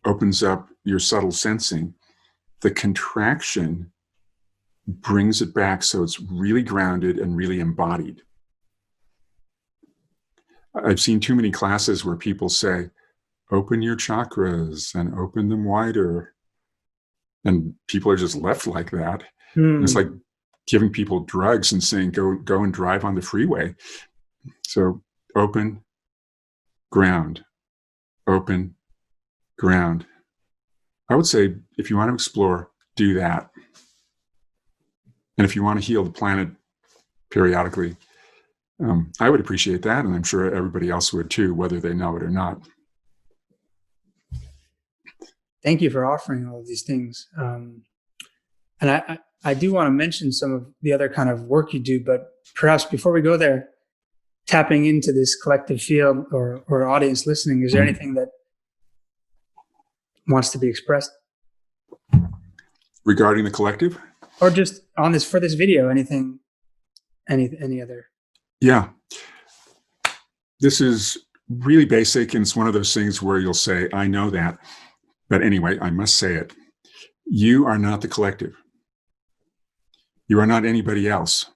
Speaker 2: opens up your subtle sensing. The contraction brings it back so it's really grounded and really embodied. I've seen too many classes where people say, open your chakras and open them wider. And people are just left like that. It's like giving people drugs and saying, go and drive on the freeway. So open, ground, open, ground. I would say if you want to explore, do that. And if you want to heal the planet periodically, I would appreciate that, and I'm sure everybody else would too, whether they know it or not.
Speaker 1: Thank you for offering all of these things. And I do want to mention some of the other kind of work you do, but perhaps before we go there, tapping into this collective field or audience listening, is there anything that wants to be expressed
Speaker 2: regarding the collective,
Speaker 1: or just on this, for this video, anything, any other?
Speaker 2: Yeah. This is really basic, and it's one of those things where you'll say, I know that. But anyway, I must say it. You are not the collective. You are not anybody else.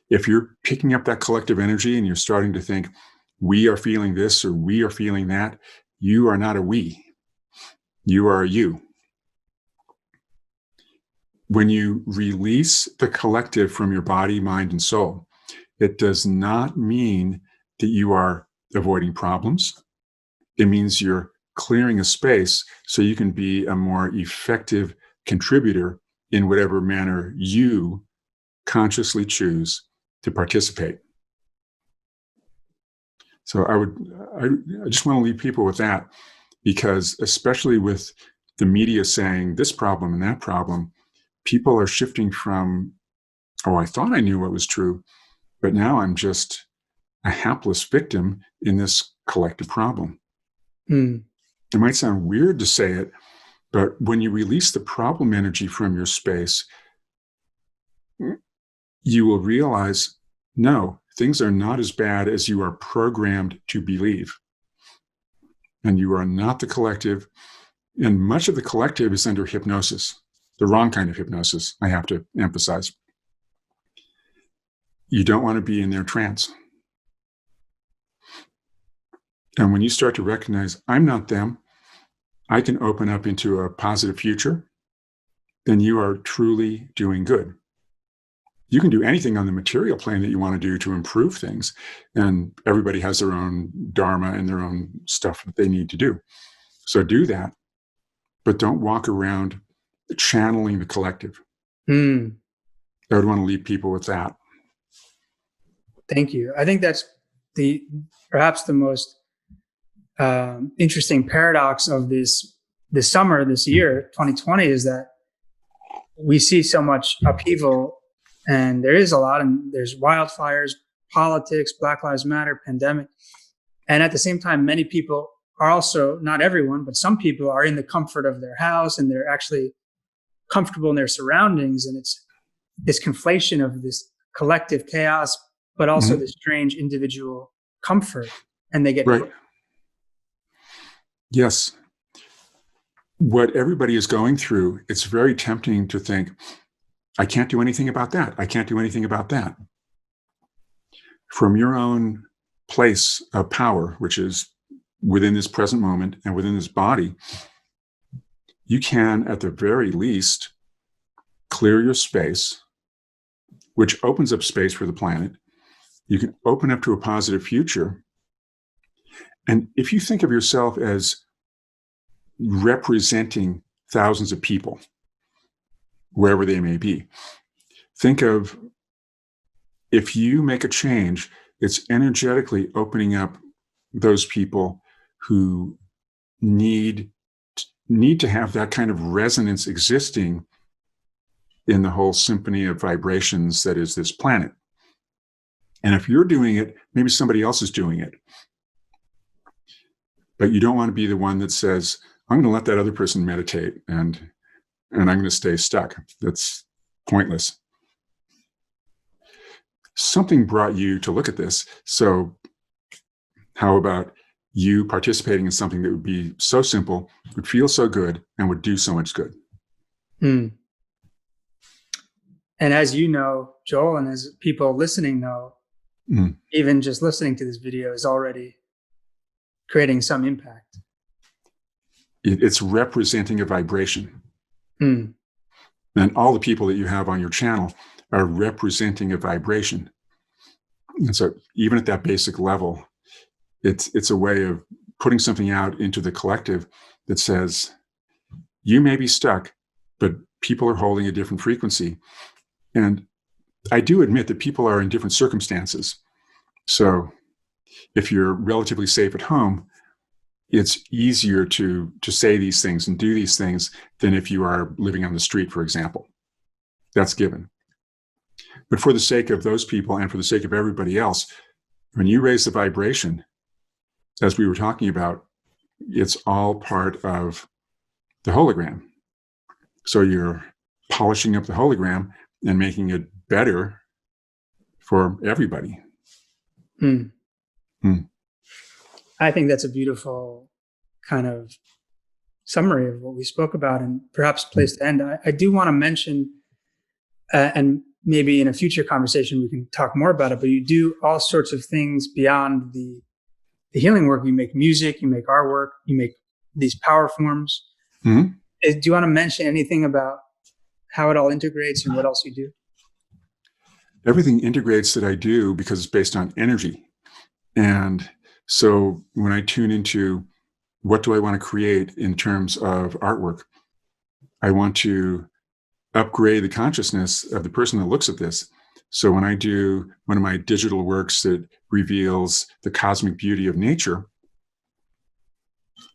Speaker 2: If you're picking up that collective energy and you're starting to think, we are feeling this or we are feeling that, you are not a we. You are a you. When you release the collective from your body, mind, and soul, it does not mean that you are avoiding problems. It means you're clearing a space so you can be a more effective contributor in whatever manner you consciously choose to participate. So I just want to leave people with that, because especially with the media saying this problem and that problem, people are shifting from, oh, I thought I knew what was true, but now I'm just a hapless victim in this collective problem. It might sound weird to say it, but when you release the problem energy from your space, you will realize, no, things are not as bad as you are programmed to believe. And you are not the collective. And much of the collective is under hypnosis. The wrong kind of hypnosis, I have to emphasize. You don't want to be in their trance. And when you start to recognize, I'm not them, I can open up into a positive future, then you are truly doing good. You can do anything on the material plane that you want to do to improve things. And everybody has their own dharma and their own stuff that they need to do. So do that, but don't walk around channeling the collective. I would want to leave people with that.
Speaker 1: Thank you. I think that's perhaps the most interesting paradox of this summer, this year, 2020, is that we see so much upheaval, and there is a lot, and there's wildfires, politics, Black Lives Matter, pandemic. And at the same time, many people are also, not everyone, but some people are in the comfort of their house and they're actually comfortable in their surroundings. And it's this conflation of this collective chaos, but also this strange individual comfort. And they get
Speaker 2: right. Yes. What everybody is going through, it's very tempting to think, I can't do anything about that. I can't do anything about that. From your own place of power, which is within this present moment and within this body, you can, at the very least, clear your space, which opens up space for the planet. You can open up to a positive future. And if you think of yourself as representing thousands of people, wherever they may be, think of, if you make a change, it's energetically opening up those people who need to have that kind of resonance existing in the whole symphony of vibrations that is this planet. And if you're doing it, maybe somebody else is doing it. But you don't want to be the one that says, I'm going to let that other person meditate and I'm going to stay stuck. That's pointless. Something brought you to look at this. So how about you participating in something that would be so simple, would feel so good, and would do so much good?
Speaker 1: And as you know, Joel, and as people listening know, even just listening to this video is already creating some impact.
Speaker 2: It's representing a vibration. And all the people that you have on your channel are representing a vibration. And so even at that basic level, it's a way of putting something out into the collective that says, you may be stuck, but people are holding a different frequency. And I do admit that people are in different circumstances. So if you're relatively safe at home, it's easier to say these things and do these things than if you are living on the street, for example. That's given. But for the sake of those people and for the sake of everybody else, when you raise the vibration, as we were talking about, it's all part of the hologram. So you're polishing up the hologram and making it better for everybody.
Speaker 1: I think that's a beautiful kind of summary of what we spoke about, and perhaps place to end. I do want to mention, and maybe in a future conversation we can talk more about it, but you do all sorts of things beyond the healing work. You make music, you make artwork, you make these Powerforms. Do you want to mention anything about how it all integrates and what else you do?
Speaker 2: Everything integrates that I do because it's based on energy. And so when I tune into what do I want to create in terms of artwork, I want to upgrade the consciousness of the person that looks at this. So when I do one of my digital works that reveals the cosmic beauty of nature,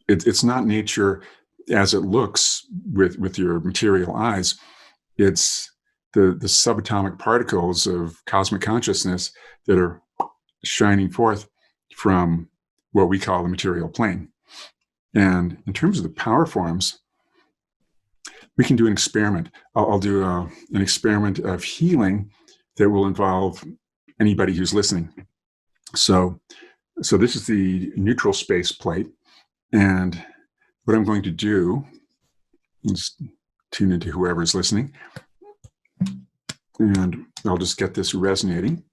Speaker 2: it's not nature as it looks with your material eyes. It's the subatomic particles of cosmic consciousness that are shining forth from what we call the material plane. And in terms of the Powerforms, we can do an experiment. I'll do an experiment of healing that will involve anybody who's listening. So this is the neutral space plate. And what I'm going to do is tune into whoever's listening. And I'll just get this resonating.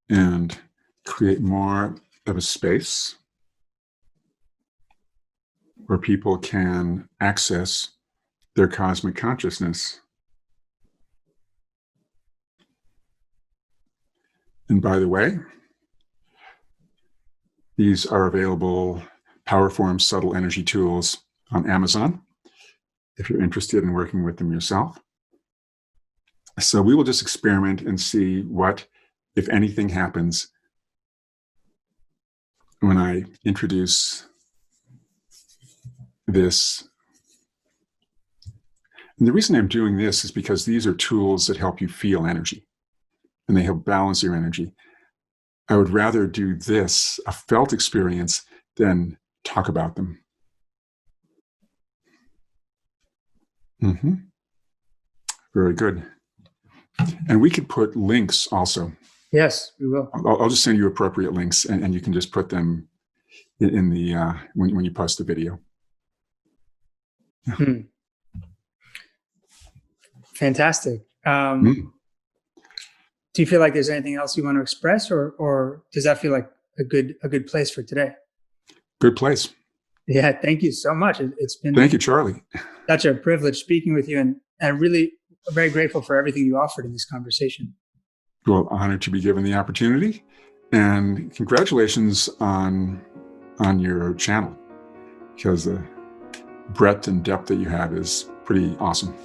Speaker 2: And create more of a space where people can access their cosmic consciousness. And by the way, these are available, Powerforms Subtle Energy Tools, on Amazon, if you're interested in working with them yourself. So we will just experiment and see what, if anything, happens when I introduce this. And the reason I'm doing this is because these are tools that help you feel energy. and they help balance your energy. I would rather do this, a felt experience, than talk about them. Very good. And we could put links also.
Speaker 1: Yes, we will.
Speaker 2: I'll just send you appropriate links, and you can just put them in the when you post the video. Yeah.
Speaker 1: Fantastic. Do you feel like there's anything else you want to express, or does that feel like a good place for today?
Speaker 2: Good place.
Speaker 1: Yeah, thank you so much. It's been
Speaker 2: Thank you, Charlie.
Speaker 1: Such a privilege speaking with you, and really very grateful for everything you offered in this conversation.
Speaker 2: Well, honored to be given the opportunity, and congratulations on your channel, because the breadth and depth that you have is pretty awesome.